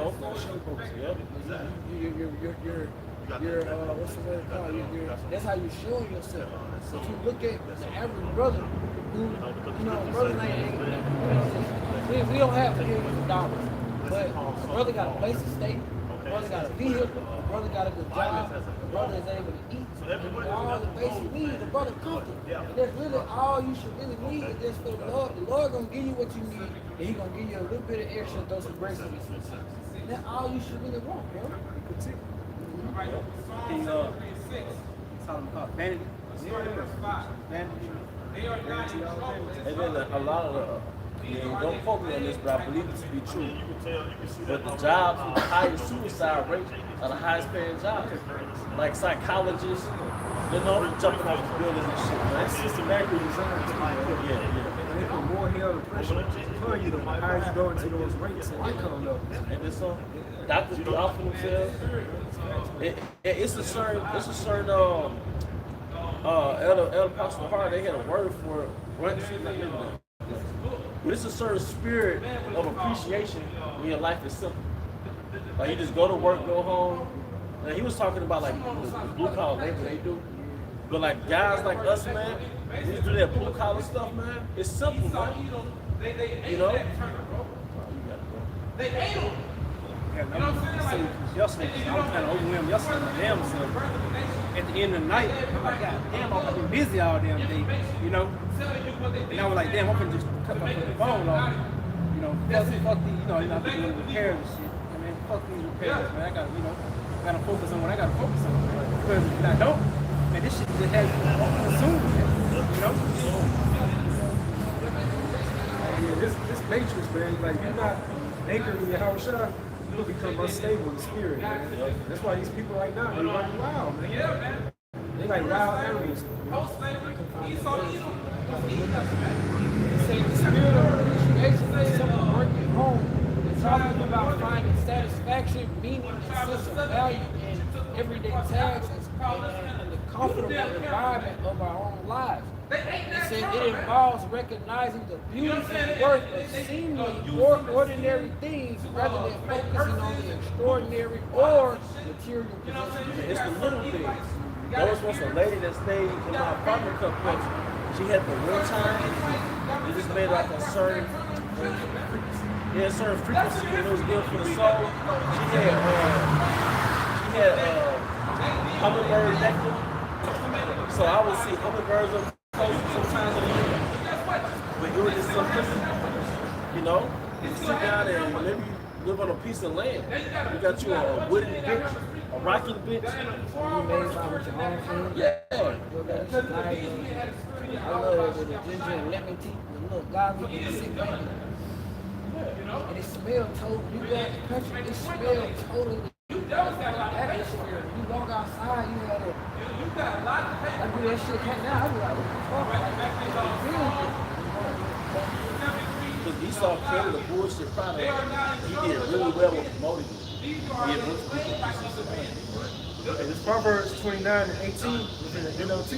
You're what's the word called? That's how you show yourself. So if you look at the average brother, who, brothers we don't have millions of dollars. But a brother got a place to stay, a brother got a vehicle, a brother got a good job, a brother is able to eat. All the basic needs, the brother comfortable. And that's really all you should really need is just for the Lord. The Lord gonna give you what you need, and He gonna give you a little bit of extra, throw some grace on you. That's all you should really want, bro. Talking about vanity. And then a lot of don't quote me on this, but I believe it to be true. But the jobs with the highest suicide rate are the highest paying jobs. Like psychologists, jumping off the buildings and shit, man. That's systematically designed to Yeah. they put more hell and pressure upon you the higher you go into those rates and income levels. And this doctors do offer themselves. It's a certain Elder Pastor Hart, they had a word for it. But it's a certain spirit of appreciation when your life is simple. Like you just go to work, go home. And he was talking about like the blue collar labor they do. But like guys like us, man, we do that blue collar stuff, man. It's simple, man. You know? Yeah, yesterday, I was kind of overwhelmed yesterday, my damn self. At the end of the night, I'm like, God damn, I've been busy all damn day, you know? And I was like, damn, I'm gonna just cut my fucking phone off. You know, fuck these, I'm doing repairs and shit. I mean, fuck these repairs, man. I gotta focus on what I gotta focus on. Because if I don't, man, this shit just has consumed me, you know? Yeah, this matrix, man, like you're not anchored in your house shot, you'll become unstable in spirit, man. That's why these people right now, they running wild, man. They like wild animals. The spirit of appreciation is someone working home. It's talking about finding satisfaction, meaning, and sense of value in everyday tasks and the comfortable environment of our own lives. It says it involves recognizing the beauty and worth of seemingly more ordinary things rather than focusing on the extraordinary or material possessions. It's the little things. There was once a lady that stayed in my apartment complex. She had the one time, it just made like a certain frequency and it was good for the soul. She had hummingbird nectar. So I would see hummingbirds up close sometimes in the year. But it was just simplicity. You know? You sit down and maybe you live on a piece of land. You got you a wooden bench, a rocking bench. You made by with your own hands. Yeah. I love the ginger and lemon tea, the little godly and sick man. And it smells totally, you got the country, it smells totally. You walk outside, you had a, I do that shit right now, I be like, what the fuck? Because Esau created a bullshit product. He did really well with promoting it. It's Proverbs 29 and 18 within the NLT.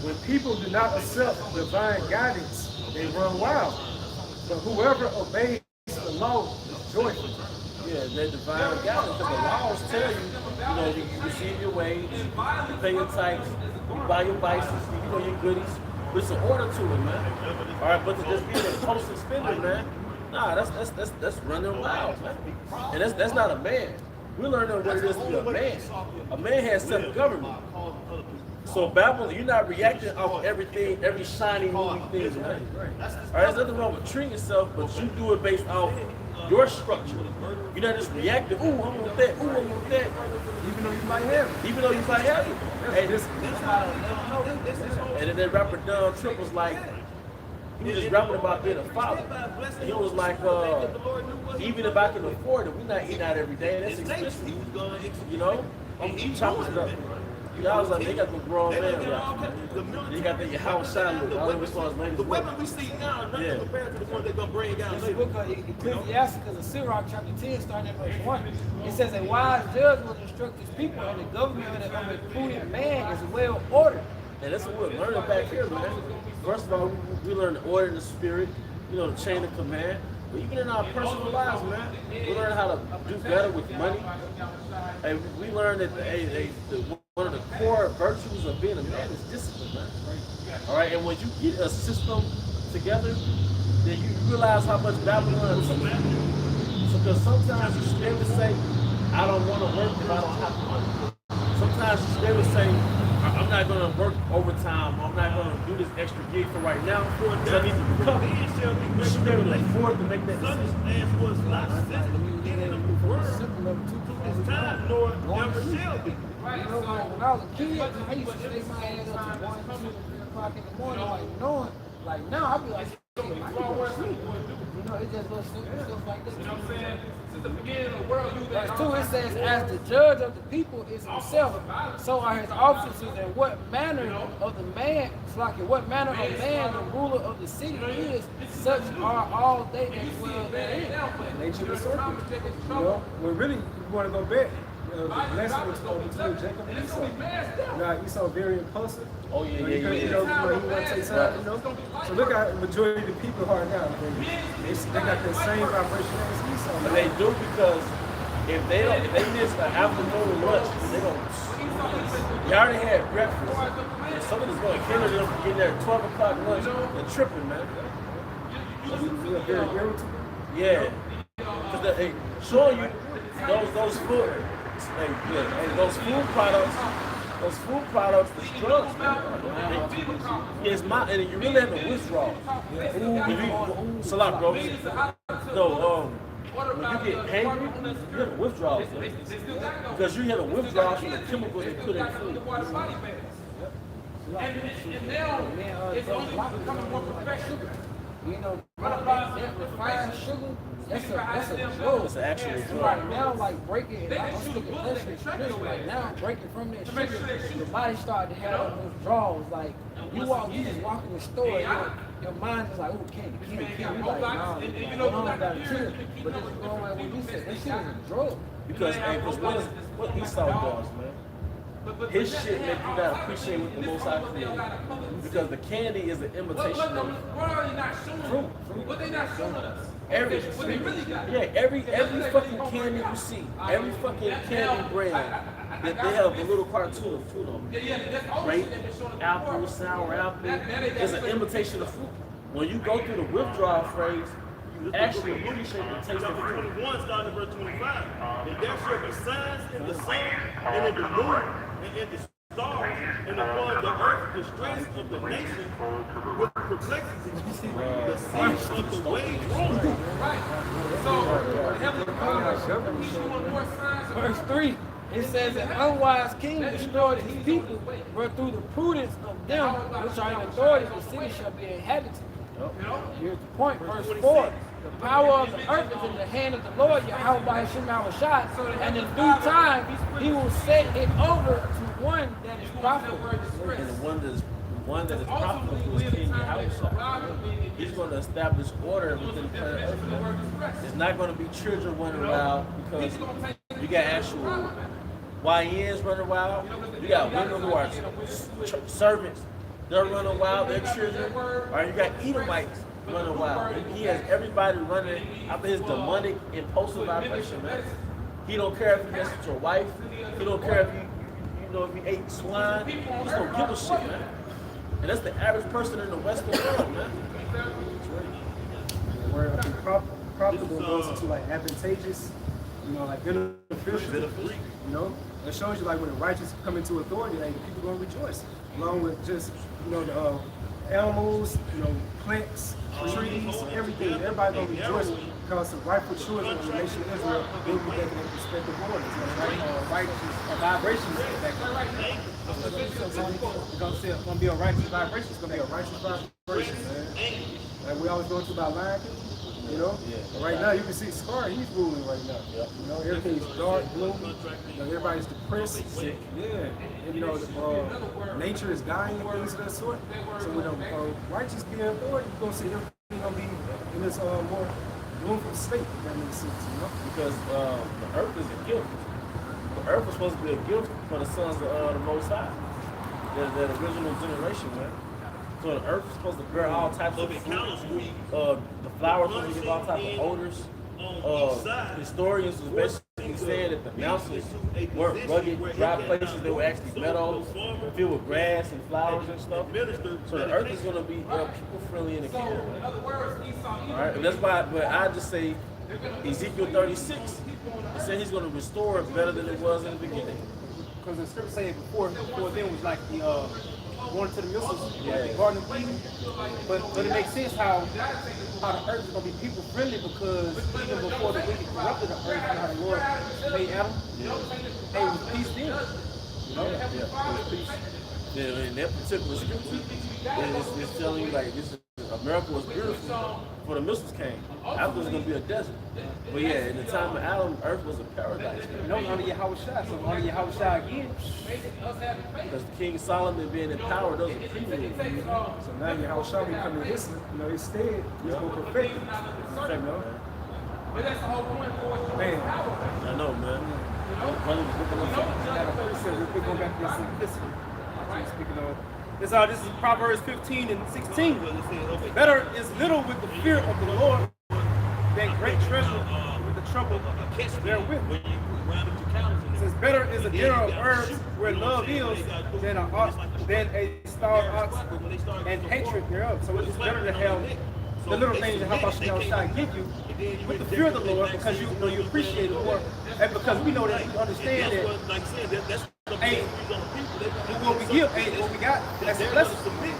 When people do not accept divine guidance, they run wild. But whoever obeys the law is joyful. Yeah, that divine guidance. Because the laws tell you, you receive your wage, you pay your tithes, you buy your vices, your goodies. But it's an order to it, man. All right, but to just be an impulsive spender, man, nah, that's running wild, man. And that's not a man. We're learning what it is to be a man. A man has self-government. So Babylon, you're not reacting off everything, every shiny moving thing, man. All right, there's nothing wrong with treating yourself, but you do it based off your structure. You're not just reacting, ooh, I want that, ooh, I want that. Even though you might have it. Even though you might have it. And then that rapper Don Trip was like, he was just rapping about being a father. And he was like, even if I can afford it, we're not eating out every day. That's expensive. You know? I'm chopping it up. I was like, they got the grown man. They got the house salad. I don't know which one's ladies. The weapon we see now is nothing compared to the one they're going to bring out The later. book of Ecclesiastes of Sirach, chapter 10, starting at verse 1. It says, a wise judge will instruct his people, and the government of a prudent man is well ordered. And that's what we're learning back here, man. First of all, we learn the order in the spirit, the chain of command. But even in our personal lives, man, we learn how to do better with money. And we learn that one of the core virtues of being a man is discipline, man. All right, and when you get a system together, then you realize how much Babylon is. So, because sometimes you're scared to say, I don't want to work if I don't have to work. Sometimes you're scared to say, I'm not going to work overtime. I'm not going to do this extra gig for right now. Because I need to recover. You should be able to afford to make that decision. Simple of two this time, nor ever shall be. You know, like when I was a kid, I used to stay my ass up to 1, 2, 3 o'clock in the morning, like knowing. Like now, I'd be like, I can go to sleep. You know, it's just little stupid stuff like this. You know what I'm saying? Since the beginning of the world, verse 2, it says, as the judge of the people is himself, so are his officers, and what manner of the man, it's like what manner of man the ruler of the city is, such are all they that dwell therein. Nature of the serpent. You know, well, really, you want to go back. The lesson was between Jacob and Esau. You know, Esau very impulsive. Oh yeah, You know, he want to take time, you know. So look how the majority of the people are now. They got the same vibration as Esau. But they do because if they miss the afternoon lunch, they don't. You already had breakfast. And somebody's going to kill them for getting their 12 o'clock lunch. They're tripping, man. Feel very irritable. Yeah. Because they showing you those food products, the drugs, man. It's and you really have to withdraw. It's a lot, bro. So, when you get angry, you have to withdraw. Because you have to withdraw from the chemicals they put in food. And now, it's only becoming more professional. You know, that refined sugar, that's a drug. It's an actual drug. Right now, like breaking, like I'm looking at that right now, breaking from that sugar, your body started to have those draws. Like you just walk in the store, your mind is like, oh, candy. You like, nah, I got a chill. But it's going like what you said, that shit is a drug. Because what Esau does, man. His shit make you not appreciate what the Most High created. Because the candy is an imitation of fruit. What they not showing us? Every fucking candy you see, every fucking candy brand, that they have a little cartoon of fruit on it. Grape, apple, sour apple. It's an imitation of fruit. When you go through the withdrawal phrase, you actually appreciate the taste of fruit. 21 starting at verse 25. And there shall be signs in the sun, and in the moon, and in the stars, and upon the earth the strength of the nation with perplexity. The seas of the waves roaring. Verse 3, it says, an unwise king destroyed his people, but through the prudence of them which are in authority, the city shall be inhabited. Here's the point, verse 4. The power of the earth is in the hand of the Lord, Yahweh by Hashem Shah, and in due time he will set it over to one that is profitable. And the one that is profitable is King Yahweh Shah. He's going to establish order within planet Earth. It's not going to be children running wild because you got actual YNs running wild. You got women who are servants. They're running wild. They're children. Or you got Edomites running wild. He has everybody running after his demonic impulsive vibration, man. He don't care if you mess with your wife. He don't care if if you ate swine. He just don't give a shit, man. And that's the average person in the Western world, man. Where profitable goes into like advantageous, like beneficial. It shows you like when the righteous come into authority, like the people gonna rejoice, along with just the animals, plants, trees, everything. Everybody gonna rejoice because the rightful children of the nation of Israel will be back in their respective borders. Vibrations back there. It's gonna be a righteous vibration. It's gonna be a righteous vibration, man. Like we always go to about Lion King, But right now you can see Scar, he's ruling right now. Everything's dark, gloomy. Everybody's depressed, sick. Yeah. And nature is dying and things of that sort. So with a righteous being authority, you're gonna see everything gonna be in this more mournful state, if that makes sense, Because the earth is a gift. The earth was supposed to be a gift for the sons of the Most High. That original generation, man. So the earth is supposed to bear all types of fruit. The flowers supposed to give all types of odors. Historians was basically saying that the mountains weren't rugged, dry places. They were actually meadows filled with grass and flowers and stuff. So the earth is going to be people friendly in the kingdom. All right, and that's why. But I just say Ezekiel 36. He said he's going to restore it better than it was in the beginning. Because the scripture said before then was like the going to the missiles, like the Garden of Eden. But it makes sense how the earth is gonna be people friendly because even before the wicked corrupted the earth, how the Lord made Adam, hey, it was peace then. You know? Yeah, it was peace. Yeah, in that particular scripture, it's telling you like this is America was beautiful before the missiles came. After it was gonna be a desert. But yeah, in the time of Adam, Earth was a paradise. You know, under Yahweh Shai, so under Yahweh Shai again. Because King Solomon being in power, those are previous. So now Yahweh Shai will come in his, instead, he's going to perfect it. You know? But that's the whole point for it. Man, I know, man. Brother was looking up something. We're going back to simplicity. Speaking of, this is Proverbs 15 and 16. Better is little with the fear of the Lord than great treasure with the trouble therewith. It says, better is a dinner of herbs where love is than a starved ox and hatred thereof. So it's better to have the little things that Yahweh Shai give you with the fear of the Lord, because you know you appreciate it more, and because we know that we understand that. Hey, what we give, what we got, that's a blessing.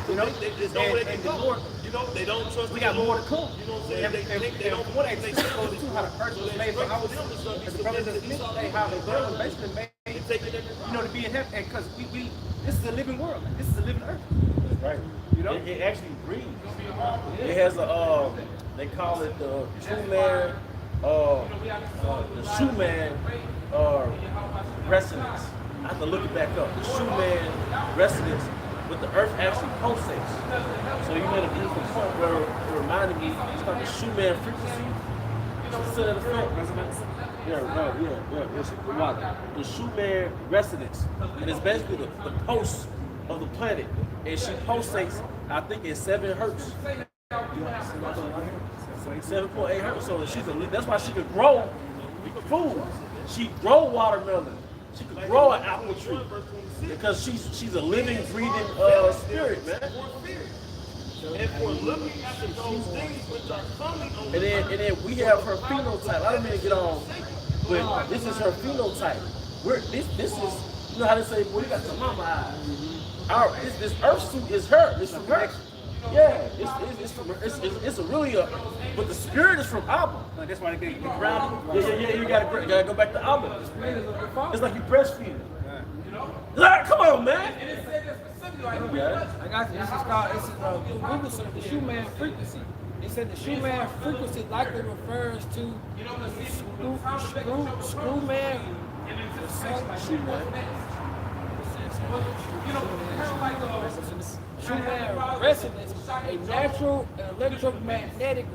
You know, and the Lord, they don't trust. we got more to come. You know what I'm saying? And what I think goes to how the earth was made for our, as the brothers just mentioned, how the world was basically made, to be in heaven, and because we, this is a living world, this is a living earth. Right. You know, it actually breathes. It has a they call it the true man, the shoe man resonance. I have to look it back up. The shoe man resonance, but the earth actually pulsates. So you made a beautiful point where it reminded me, it's called the shoe man frequency. Sit at the front. Yeah. It's the shoe man resonance, and it's basically the pulse of the planet, and she pulsates, I think, in 7 hertz. 7.8 hertz. So that's why she could grow food. She grow watermelon. She could grow an apple tree because she's a living, breathing spirit, man. And for looking at those things which are coming on. And then we have her phenotype. I don't mean to get on, but this is her phenotype. This is, you know how they say, well, you got the mama eyes. This earth suit is her. It's from her. Yeah, it's a really but the spirit is from Abba. that's why they get grounded. Yeah, you gotta go back to Abba. It's like you breastfeed. Come on, man. I got you. This is called, Google search, the shoe man frequency. It said the shoe man frequency likely refers to screw man. Shoe man resonance, a natural electromagnetic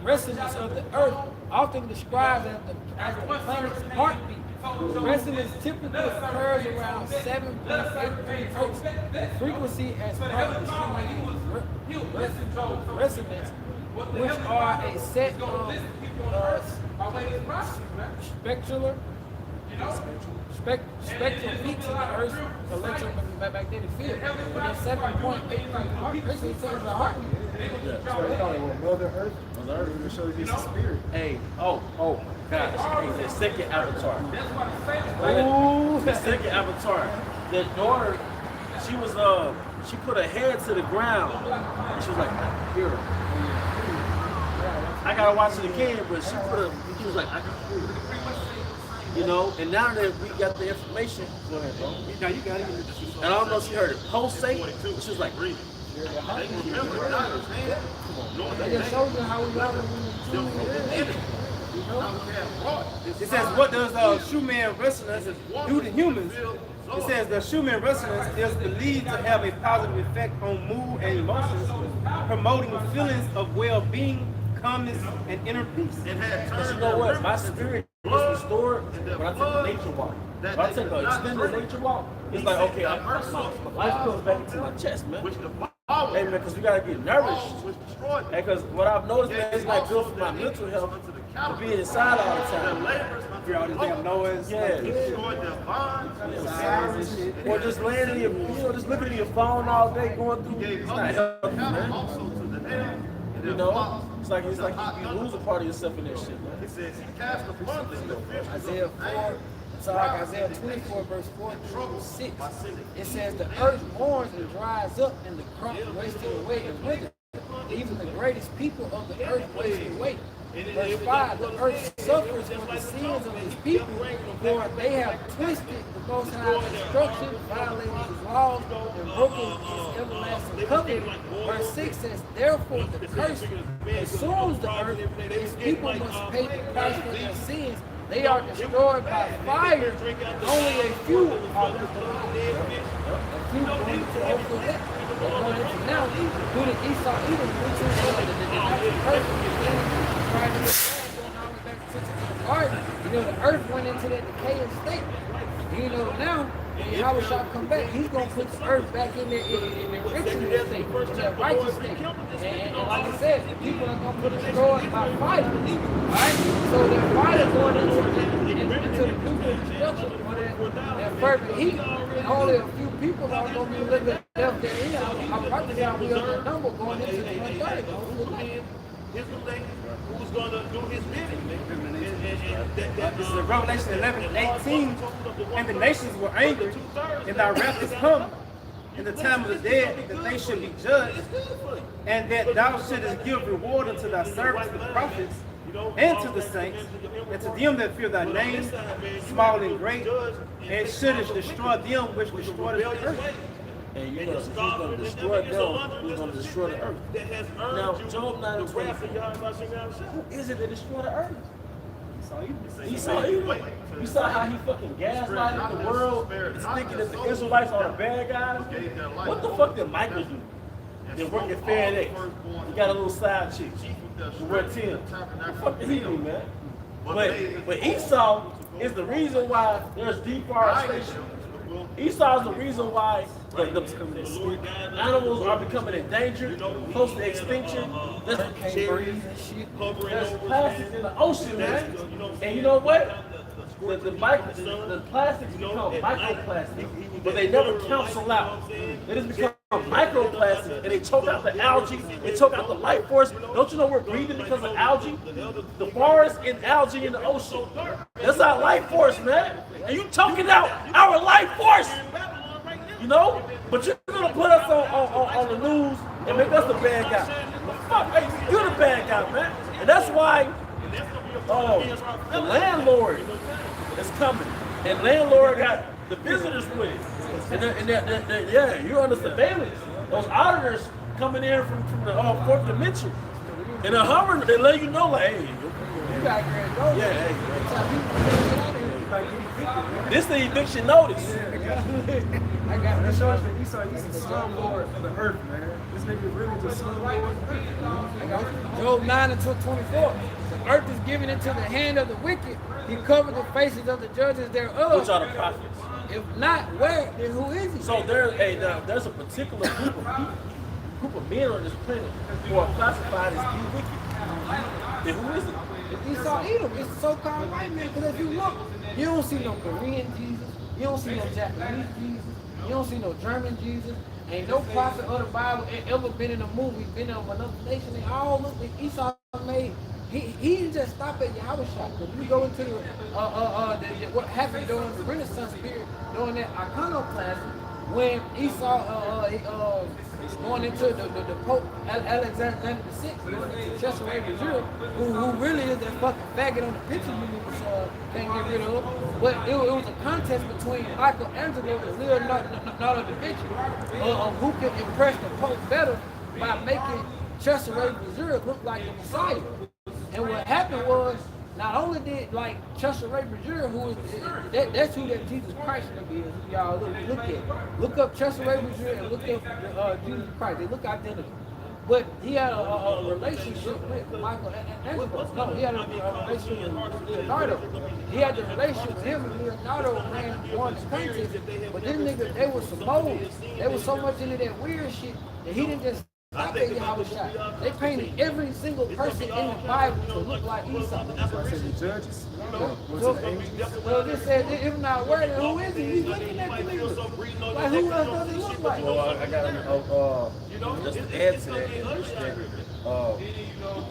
resonance of the earth, often described as the planet's heartbeat. Resonance typically occurs around 7.83 hertz. The frequency as part of the resonance, which are a set of spectral peaks in the Earth's electromagnetic field. And then 7.83 hertz is the heartbeat. so they call it Mother Earth. Mother Earth will show you this spirit. Hey, oh, gosh, hey, the second avatar. The second avatar. The daughter, she put her head to the ground, and she was like, I can hear her. I gotta watch it again, but she was like, I can hear her. You know, and now that we got the information, go ahead, bro. Now you got it. And I don't know if she heard it pulsate, but she was like, breathing. It just shows you how we love it when It says, what does shoe man resonance do to humans? It says the shoe man resonance is believed to have a positive effect on mood and emotions, promoting feelings of well-being, calmness, and inner peace. Because you know what? My spirit is restored when I take a nature walk. When I take an extended nature walk, it's like, okay, my life comes back into my chest, man. Hey, man, because we got to get nourished. Because what I've noticed, man, it's not good for my mental health to be inside all the time. Hear all this damn noise. Yeah. Or just laying in your, just looking at your phone all day, going through, it's not healthy, man. You know? It's like you lose a part of yourself in that shit, man. Isaiah 4, So like Isaiah 24 verse 4 through 6, it says the earth mourns and dries up and the crop wasted away and withers. Even the greatest people of the earth wasted away. Verse 5, the earth suffers for the sins of his people, for they have twisted the Most High's instruction, violated his laws, and broken his everlasting covenant. Verse 6 says, therefore the curse consumes the earth, his people must pay the price for their sins. They are destroyed by fire, and only a few are left alive. A few going into also that. They're going into now, who the Esau Edom, which is the curse of the enemy. Trying to get going all the way back to the garden. You know, the earth went into that decaying state. You know, now, when Yahweh shall come back, he's going to put the earth back in the original state, in that righteous state. And like I said, the people are going to put destroyed by fire. Alright? So that fire going into the nuclear destruction for that fervent heat. And only a few people are going to be living left there. I'm probably down we are the number going into the 130. His relation, who's going to do his bidding. This is Revelation 11:18. And the nations were angry, and thy wrath is come in the time of the dead, that they should be judged, and that thou shouldest give reward unto thy servants, the prophets, and to the saints, and to them that fear thy name, small and great, and shouldest destroy them which destroy the earth. And you know, if he's going to destroy them, he's going to destroy the earth. Now, Job 9:24. Who is it that destroyed the earth? He saw evil. You saw how he fucking gaslighted the world, thinking that the Israelites are the bad guys. What the fuck did Michael do? They work at FedEx. He got a little side chick. He wear Tim. What the fuck did he do, man? But Esau is the reason why there's deforestation. Esau is the reason why the animals are becoming endangered, close to extinction. There's plastic in the ocean, man. And you know what? The plastics become microplastics, but they never cancel out. They just become microplastics, and they choke out the algae, they choke out the life force. Don't you know we're breathing because of algae? The forest and algae in the ocean. That's our life force, man. And you choking out our life force. You know? But you're gonna put us on the news and make us the bad guy. Well, fuck, hey, you're the bad guy, man. And that's why the landlord is coming. And landlord got the visitors with it. And yeah, you're under surveillance. Those auditors coming in from the fourth dimension. And they're hovering, they let you know, like, hey, You got to go. yeah, hey. This the eviction notice. I got that shows that Esau is the slumlord of the earth, man. This nigga really just slumlord of the earth. I got Job 9:24. The earth is given into the hand of the wicked. He covered the faces of the judges thereof. Which are the prophets. If not, where? Then who is he? So there's a particular group of men on this planet who are classified as the wicked. Then who is it? It's Esau Edom. It's the so-called white man. Because if you look, you don't see no Korean Jesus. You don't see no Japanese Jesus. You don't see no German Jesus. Ain't no prophet of the Bible ever been in a movie, been in another nation. They all look like Esau made. He didn't just stop at Yahweh shop. If you go into what happened during the Renaissance period, during that iconoclasm, when Esau going into the Pope Alexander VI, going into Cesare Borgia, who really is that fucking faggot on the picture you can't get rid of. But it was a contest between Michelangelo and Leonardo da Vinci of who could impress the Pope better by making Cesare Borgia look like the Messiah. And what happened was, not only did like Cesare Borgia, who is that's who that Jesus Christ is, y'all look at. Look up Cesare Borgia and look up Jesus Christ. They look identical. But he had a relationship with Michelangelo. No, he had a relationship with Leonardo. He had the relationship with him and Leonardo won the contest. But them niggas, they were supposed, they were so much into that weird shit that he didn't just stop at Yahweh shot. They painted every single person in the Bible to look like Esau. That's why I said the judges. Well, this said, if not where, then who is he? He's looking at the niggas. Like, who else does he look like? Well, I got just to add to that,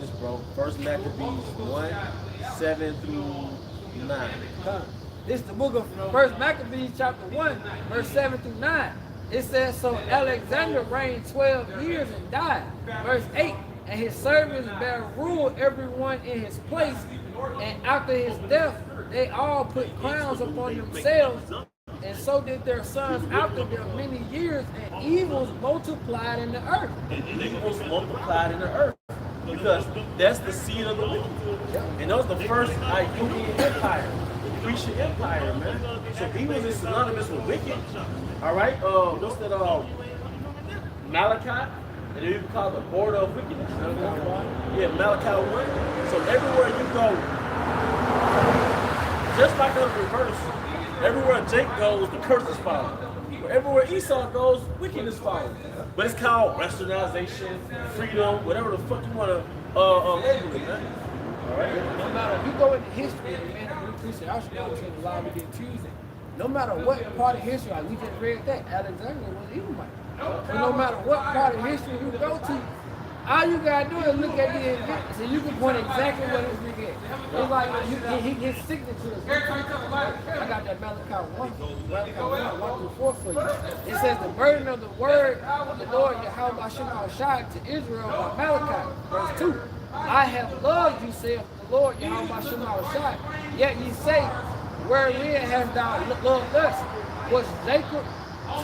this bro, First Maccabees 1:7-9. This is the book of First Maccabees chapter 1, verse 7 through 9. It says, so Alexander reigned 12 years and died. Verse 8, and his servants bare rule everyone in his place. And after his death, they all put crowns upon themselves. And so did their sons after them many years, and evils multiplied in the earth. And evils multiplied in the earth. Because that's the seed of the wicked. And that was the first Ionian Empire, the Grecian Empire, man. So evil is synonymous with wicked. All right, what's that? Malachi, and they even call it the border of wickedness. Yeah, Malachi 1. So everywhere you go, just like in reverse, everywhere Jake goes, the curse is followed. Everywhere Esau goes, wickedness follows. But it's called westernization, freedom, whatever the fuck you want to label it, man. All right. No matter if you go into history, man, we appreciate our school team a lot of get Tuesday. No matter what part of history, like we just read that, Alexander was Edomite. And no matter what part of history you go to, all you gotta do is look at the event, so you can point exactly what it's looking at. It's like his signature is. I got that Malachi 1 through 4 for you. It says the burden of the word of the Lord Yahweh Shai to Israel by Malachi. Verse 2. I have loved you, saith the Lord Yahweh Shai. Yet ye say, wherein hast thou loved us? Was Jacob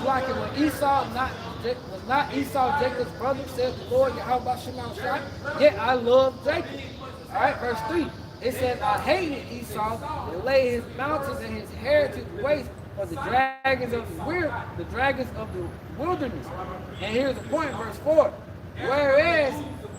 like it when Esau was not Esau Jacob's brother, said the Lord Yahweh Shai? Yet I love Jacob. Alright, verse 3. It says, I hated Esau and laid his mountains and his heritage waste for the dragons of the wilderness. And here's the point, verse 4. Whereas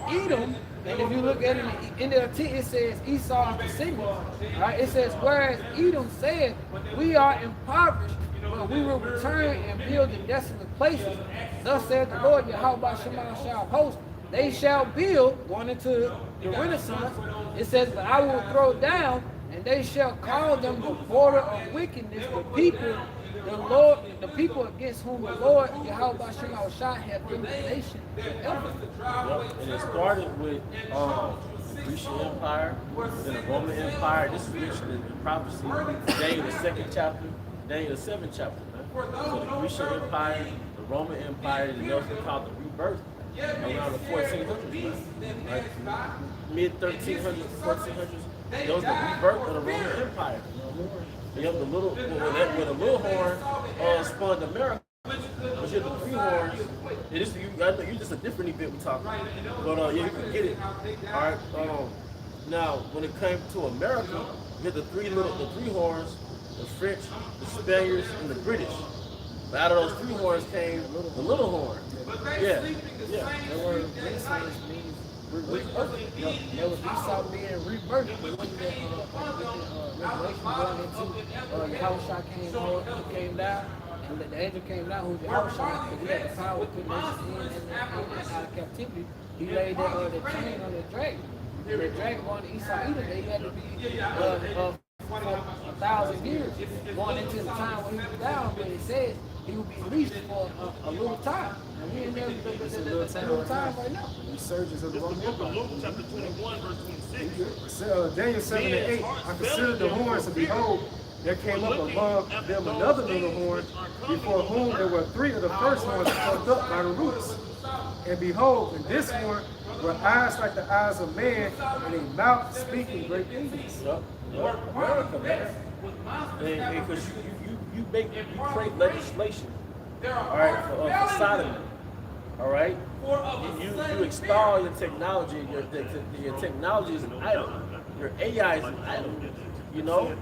Edom, and if you look at it in the NLT, it says Esau is the singer. Right? It says, whereas Edom said, we are impoverished, but we will return and build in desolate places. Thus said the Lord Yahweh shall host. They shall build, going into the Renaissance. It says, but I will throw down, and they shall call them the border of wickedness, the people against whom the Lord Yahweh shall have given the nation. And it started with the Grecian Empire, then the Roman Empire. This is mentioned in prophecy, Daniel the 2nd chapter, Daniel the 7th chapter. Man. So the Grecian Empire, the Roman Empire, and also called the rebirth around the 1400s, right? Mid 1300s to 1400s. That was the rebirth of the Roman Empire. You have the little, where the little horn spawned America. But you have the three horns. You're just a different event we're talking about. But yeah, you can get it. All right. Now, when it came to America, you had the three horns, the French, the Spaniards, and the British. But out of those three horns came the little horn. Yeah. The word Renaissance means rebirth. There was Esau being rebirthed. But when the revelation going into Yahushua came down, and the angel came down, who was Yahushua, because he had the power to put nations in and out of captivity. He laid the chain on the dragon. And the dragon going to Esau Edom, they had to be for 1,000 years, going into the time when he was down, but it says he will be released for a little time. And we in there a little time right now. Resurgence of the Roman Empire. Luke chapter 21, verse 26. Daniel 7 and 8. I considered the horns, and behold, there came up above them another little horn, before whom there were three of the first horns plucked up by the roots. And behold, in this horn were eyes like the eyes of man, and a mouth speaking great things. America, man. And because you create legislation, all right, for sodomy, all right. You extol your technology. Your technology is an idol. Your AI is an idol. You know.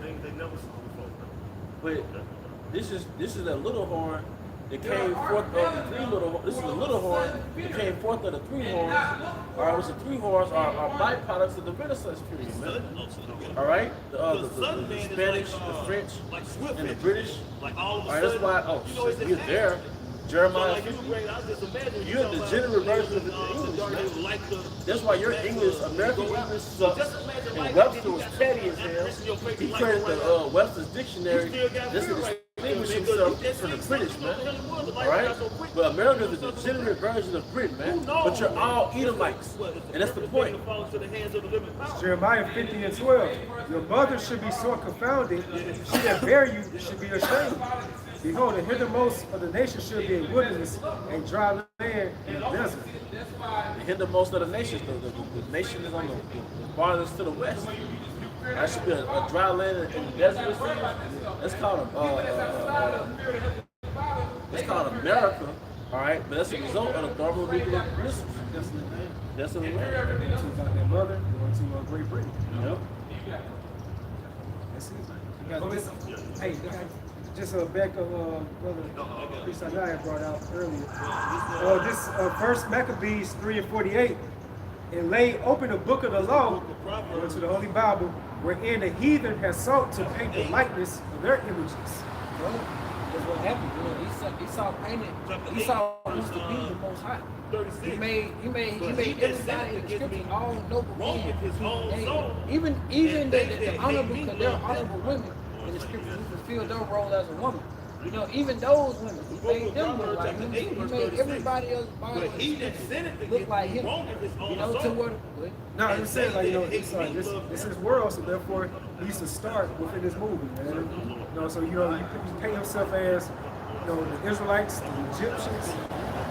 But this is a little horn that came forth of the three little. This is a little horn that came forth of the three horns. All right, which the three horns are byproducts of the Renaissance period, man. All right, the Spanish, the French, and the British. All right, that's why. Oh, shit, you're there. Jeremiah 50. You're the general version of the English, man. That's why your English, American English sucks. And Webster was petty as hell. He created the Webster's Dictionary just to distinguish himself from the British, man. All right? But America is a degenerate version of Britain, man. But you're all Edomites. And that's the point. Jeremiah 50:12. Your mother should be sore confounded. She that bare you should be ashamed. Behold, the hindermost of the nation should be a wilderness, a dry land and a desert. The hindermost of the nations, the nation is on the farthest to the west. That should be a dry land in the desert. That's called it's called America, all right. But that's a result of the thermonuclear missiles. That's in America. About their mother, going to Great Britain. Yep. That's it. You got this. Hey, just back of Brother Priest Isaiah brought out earlier. This First Maccabees 3:48. And lay open the book of the law, going to the Holy Bible, wherein the heathen has sought to paint the likeness of their images. Well, that's what happened. You know, Esau painted. Esau used to be the Most High. He made everybody in the scripture all noble men. Even the honorable, because there are honorable women in the scripture who fulfill their role as a woman. You know, even those women, he made them look like him too. He made everybody else look like him. You know, to what? No, I'm just saying, like, you know, it's like this is his world, so therefore he needs to start within this movie, man. You know, so you paint yourself as, you know, the Israelites, the Egyptians.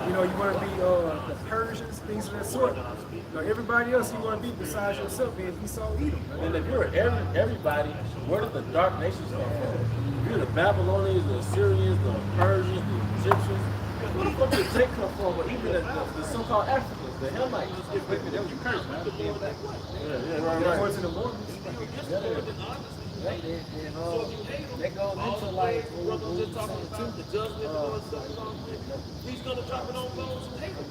You know, you want to be the Persians, things of that sort. You know, everybody else you want to be besides yourself being Esau, Edom. And if you're everybody, where did the dark nations come from? You're the Babylonians, the Assyrians, the Persians, the Egyptians. Where the fuck did they come from? Or even the so-called Africans, the Hamites. That was cursed, man. Yeah, right. Going to the Mormons. They go into like He's going to drop it on those who hate him.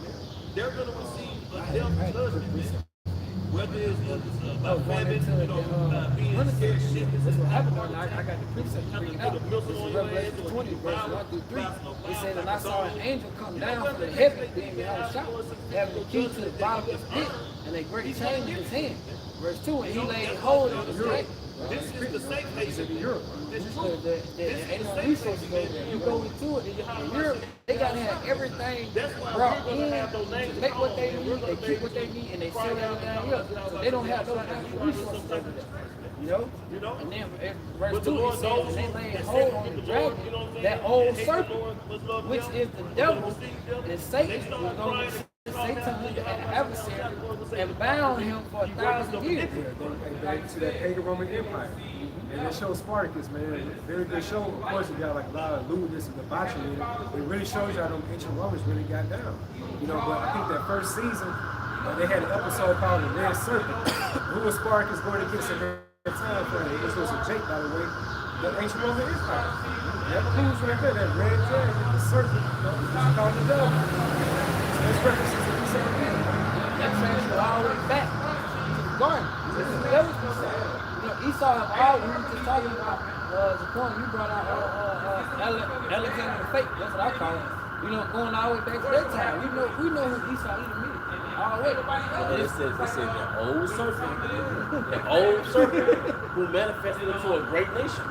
They're going to receive a death judgment. Whether it's about famine, you know, being scared shit. That's what happened. I got the precept to bring it out. This is Revelation 20, verse 1 through 3. It said, and I saw an angel come down from the heaven, being behind a shout, having the key to the bottom of the pit, and a great chain in his hand. Verse 2, and he laid hold of his neck. This is the safe haven in Europe. Ain't no resources over there. You go into it, in Europe, they gotta have everything brought in to make what they need, they keep what they need, and they sell everything else. So they don't have no natural resources over there. You know? And then verse 2 it says, and they laid hold on the dragon, that old serpent, which is the devil, and Satan was going to Satan, the adversary, and bound him for 1,000 years. Going back to that pagan Roman Empire. And that show Spartacus, man, very good show. Of course, it got like a lot of lewdness and debauchery in it. But it really shows you how them ancient Romans really got down. You know, but I think that first season, they had an episode called The Red Serpent. Who was Spartacus going against at that time frame? This was a Jake, by the way. The ancient Roman Empire. That who's right there, that red dragon, the serpent, it's called the devil. There's references to the same thing. That transferred all the way back to the garden. This is the devil's concern. You know, Esau have all, we were just talking about, the point you brought out, Alexander the Fake, that's what I call him. You know, going all the way back to that time. We know who Esau Edom is. All the way. It said the old serpent who manifested into a great nation.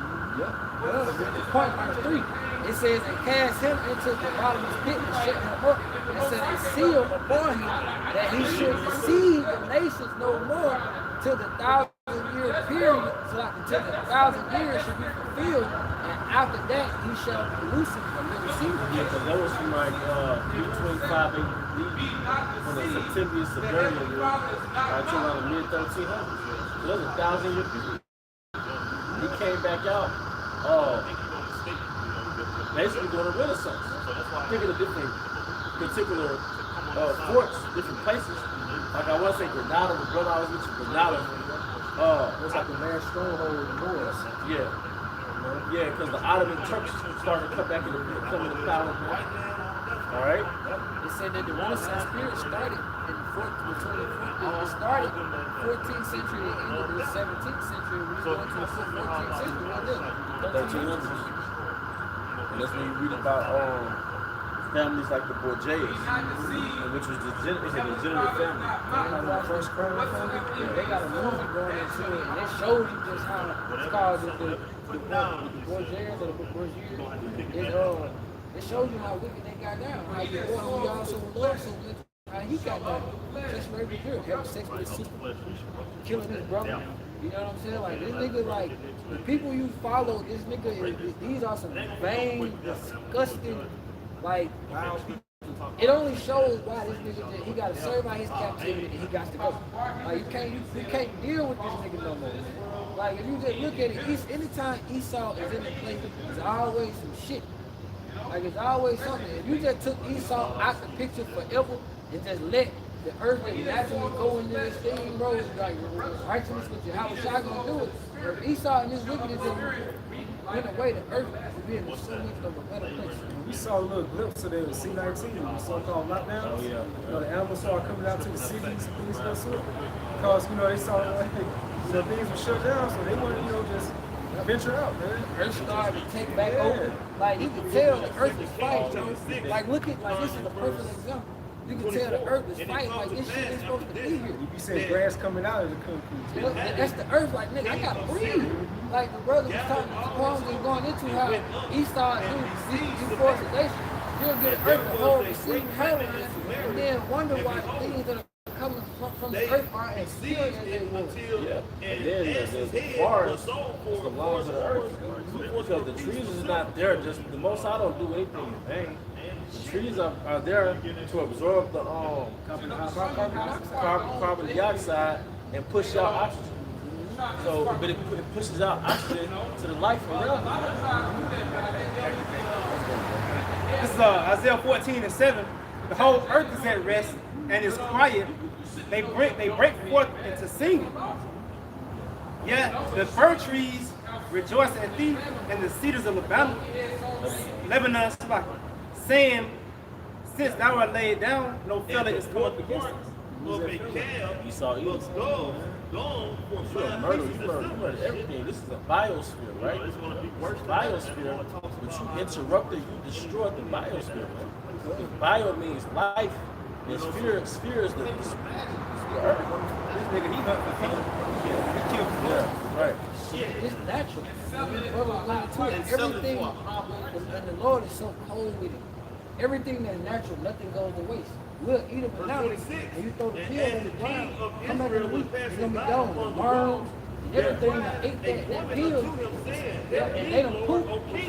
Point verse 3. It says, and cast him into the bottomless pit and shut him up. And said, and seal upon him that he should deceive the nations no more till the 1,000-year period, so that until the 1,000 years should be fulfilled. And after that, he shall be loosened from the deceiver. Yeah, because that was from like between 5 and 8 when the Septimius Severian rule until around the mid-1300s. So that was a 1,000-year period. He came back out. Basically doing a renaissance. Thinking of different particular forts, different places. Like I want to say Granada, the brother I was with, Granada. It's like the last stronghold of the Moors. Yeah. Yeah, because the Ottoman Turks started to come into power. Alright? It said that the Renaissance period started in it started 14th century and ended in the 17th century. We go into the 14th century. 1300s. And that's when you read about families like the Borgias, which was a degenerate family. The first Crown family, they got a movie going into it, and it shows you just how it's called the Borgias or the Borgias. It shows you how wicked they got down. How you who you also love so much. How he got down. Just right here, having sex with his sister, killing his brother. You know what I'm saying? Like this nigga, like the people you follow, this nigga, these are some vain, disgusting, like wow. It only shows why this nigga he got to serve out his captivity and he got to go. Like you can't deal with this nigga no more. Like if you just look at it, anytime Esau is in the place, there's always some shit. Like it's always something. If you just took Esau out the picture forever and just let the earth and naturally go into this thing, bro, it's like righteousness with you. How was y'all gonna do it? If Esau and his wickedness went away, the earth would be in so much of a better place. We saw a little glimpse of that with C-19, the so-called lockdowns. Oh, yeah. You know, the animals started coming out to the cities and things like that. Because, you know, they saw like, things were shut down, so they wanted, just venture out, man. Earth started to take back over. Like you can tell the earth is fighting. Like look at this is a perfect example. You can tell the earth is fighting like this shit is supposed to be here. You be saying grass coming out of the concrete. Look, that's the earth, like nigga, I gotta breathe. Like the brother was talking poems and going into how Esau do deforestation. You'll get the earth a whole receiving heroin and then wonder why the things that are coming from the earth aren't as pure as they were. Yeah. And then the forest is the lungs of the earth. Because the trees is not there just the most I don't do anything in vain. The trees are there to absorb the carbon dioxide and push out oxygen. So, but it pushes out oxygen to the life around it. This is Isaiah 14:7. The whole earth is at rest and is quiet. They break forth into singing. Yeah, the fir trees rejoice at thee, and the cedars of Lebanon saying, since thou art laid down, no fella is come up against us. Esau eats. You're a murderer. You murder everything. This is a biosphere, right? Biosphere, but you interrupted, you destroyed the biosphere, man. Because bio means life, and sphere is the earth. This nigga, he hunt for people. He killed people. Yeah, right. It's natural. Everything, and the Lord is so cold with it. Everything that's natural, nothing goes to waste. We'll eat a banana and you throw the peel on the ground. Come back in a week, it's gonna be gone. The worms, everything that ate that peel, and they don't poop,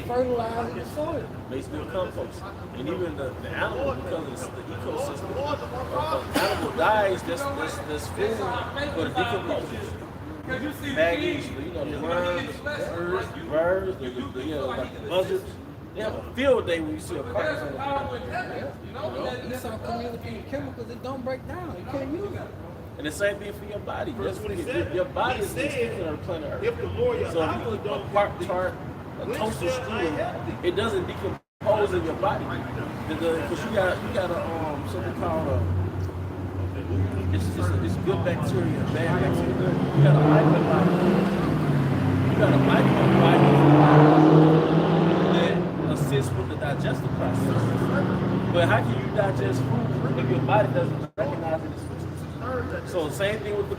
fertilize the soil. Makes new compost. And even the animal, because it's the ecosystem, the animal dies, that's food for the decomposition. Maggots, the worms, the birds, like the buzzards. They have a field day when you see a carcass on the ground. Esau come in with these chemicals that don't break down. You can't use them. And the same thing for your body. That's what your body is the extension of the planet Earth. So if you eat a Pop-Tart, a toaster strudel, it doesn't decompose in your body. Because you got something called it's good bacteria and bad bacteria. You got a microbiome that assists with the digestive process. But how can you digest food if your body doesn't recognize it as food? So same thing with the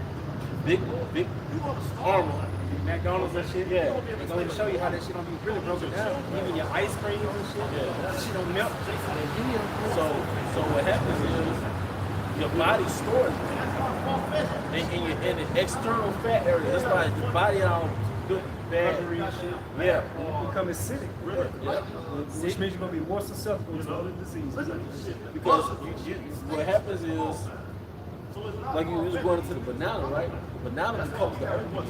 big armor. McDonald's and shit. Yeah. They're going to show you how that shit don't be really broken down. Even your ice cream and shit. Yeah. That shit don't melt. So what happens is your body stores it in the external fat area. That's why the body all good bad. Yeah. You become acidic. Yeah. Which means you're going to be more susceptible to other diseases. Because what happens is, like you was going into the banana, right? The banana becomes the earth again.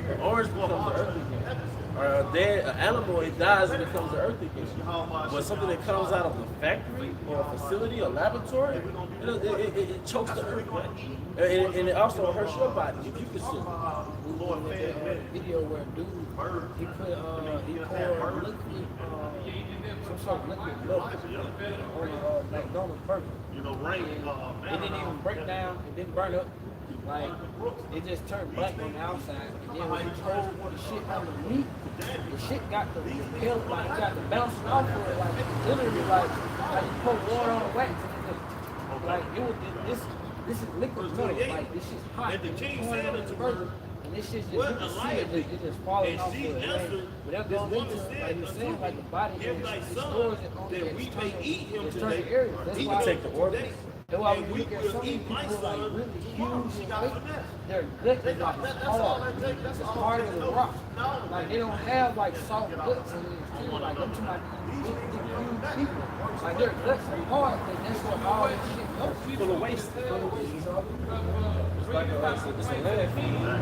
The orange becomes the earth again. Or an animal, it dies and becomes the earth again. But something that comes out of a factory or a facility, a laboratory, it chokes the earth, man. And it also hurts your body if you consume it. Video where dude he poured liquid some sort of liquid milk on a McDonald's burger. It didn't even break down, it didn't burn up. Like it just turned black on the outside. And then when he pulled the shit out of the meat, the shit got the repel, like it got the bouncing off of it, like literally like I just pour water on the wax. Like it was this is liquid metal. Like this shit's hot. And the king Pouring said it on unto the her, burger. And this shit's just, what you can a see liar it, it just falling and off she the answered, without this going woman into said like you're unto saying, me, like the body give thy it son stores it on that the we may external, eat him external today. areas. That's He why will take the organs. today. that's why And when we you get will so many eat my people like son. really Tomorrow huge she and got weight, finesse. their gut is like hard. It's hard as a rock. Like they don't have like soft guts and it's like I'm talking about these big, huge people. Like their guts are hard, and that's what all this shit goes. Full of waste. It's like it's a landfill.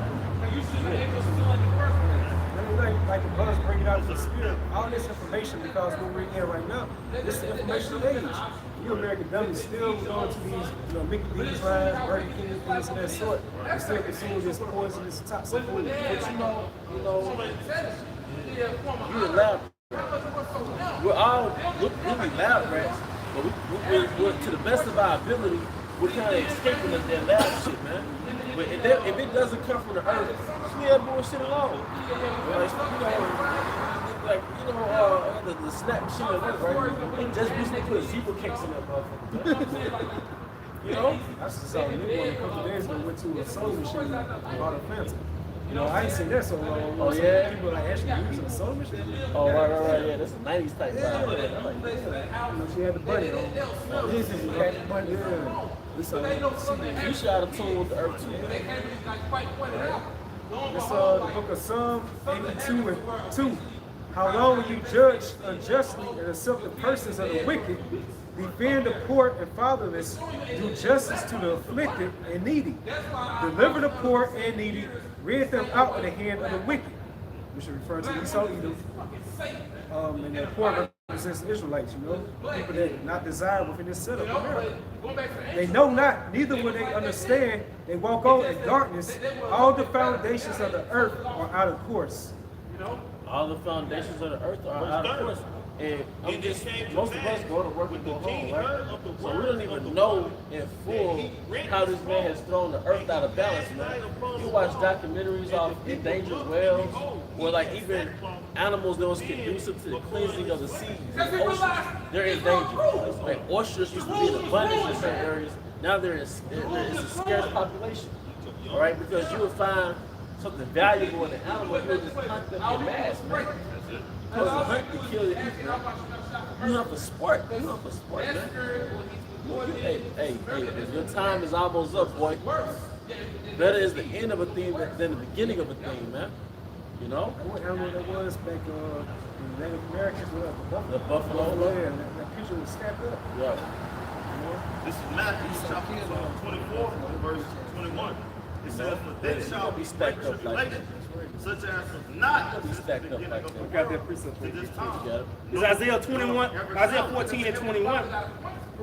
Like the buzz bring it out of the spirit. All this information, because what we're in right now, this is the information age. You American dummies still going to these, Mickey D's lines, Burger King, things of that sort, and still consuming this poisonous toxic food. But you know, you're a lab. We're all really lab rats, but we're to the best of our ability, we're kind of escaping that lab shit, man. But if it doesn't come from the earth, leave that bullshit alone. The snap shit of it, right? It just recently put zebra cakes in that motherfucker. I just saw a new one a couple days ago, went to a soda machine and bought a Fanta. I ain't seen that so long. Oh, yeah? People like actually using a soda machine. Oh, right, yeah. That's a 90s type vibe. She had the bunny on. This is had the bunny. Yeah. You should have tuned with the earth too. It's the book of Psalm 82 and 2. How long will you judge unjustly and accept the persons of the wicked, defend the poor and fatherless, do justice to the afflicted and needy, deliver the poor and needy, rid them out of the hand of the wicked, which is referring to Esau, Edom, and the poor represents the Israelites, people that not desired within this setup. They know not, neither will they understand. They walk on in darkness. All the foundations of the earth are out of course. All the foundations of the earth are out of course. And most of us go to work and go home, right? So we don't even know in full how this man has thrown the earth out of balance, man. You watch documentaries of endangered whales, where like even animals that was conducive to the cleansing of the seas and oceans, they're endangered. Like oysters used to be in abundance in certain areas, now there is a scarce population. All right, because you would find something valuable in an animal, you would just hunt them in mass, man. Because you hunt to kill and eat, man. You hunt for sport. You hunt for sport, man. Hey, your time is almost up, boy. Better is the end of a thing than the beginning of a thing, man. What animal that was back in Native Americans with The buffalo. Yeah, that picture was stacked up. Yeah. This is Matthew chapter 24, verse 21. It says, "For then shall be great tribulation, such as was not Be stacked up like that. Got that precept. to this time." Yeah. It's Isaiah 14 and 21.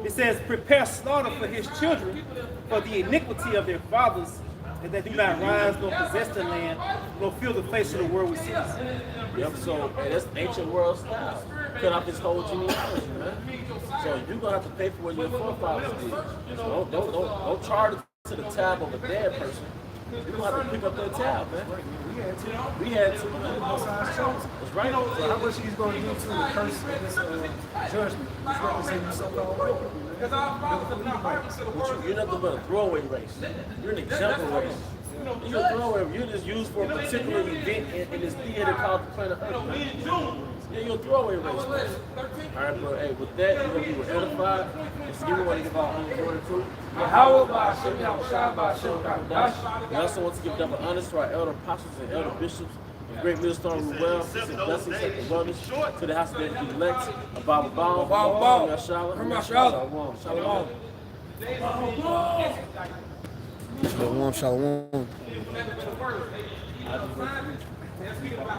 It says, prepare slaughter for his children for the iniquity of their fathers, and that do not rise nor possess the land, nor fill the face of the world with cities. Yep, so that's ancient world style. Cut off his whole genealogy, man. So you're gonna have to pay for what your forefathers did. So don't charge it to the tab of a dead person. You're gonna have to pick up that tab, man. We had to. That's right. So how much he's going to do to the curse of this judgment? He's representing so-called white people. You're nothing but a throwaway race. You're an example race. You're a throwaway. You're just used for a particular event in this theater called the planet Earth, man. Yeah, you're a throwaway race, man. All right, bro. Hey, with that, you're gonna be edified. It's everyone to give out honor to. We also want to give double honors to our elder apostles and elder bishops. Great Millstone Ruel, peace and blessings at the wellness, to the house of the elect, Abba Baum, Shalom. Shalom, shalom.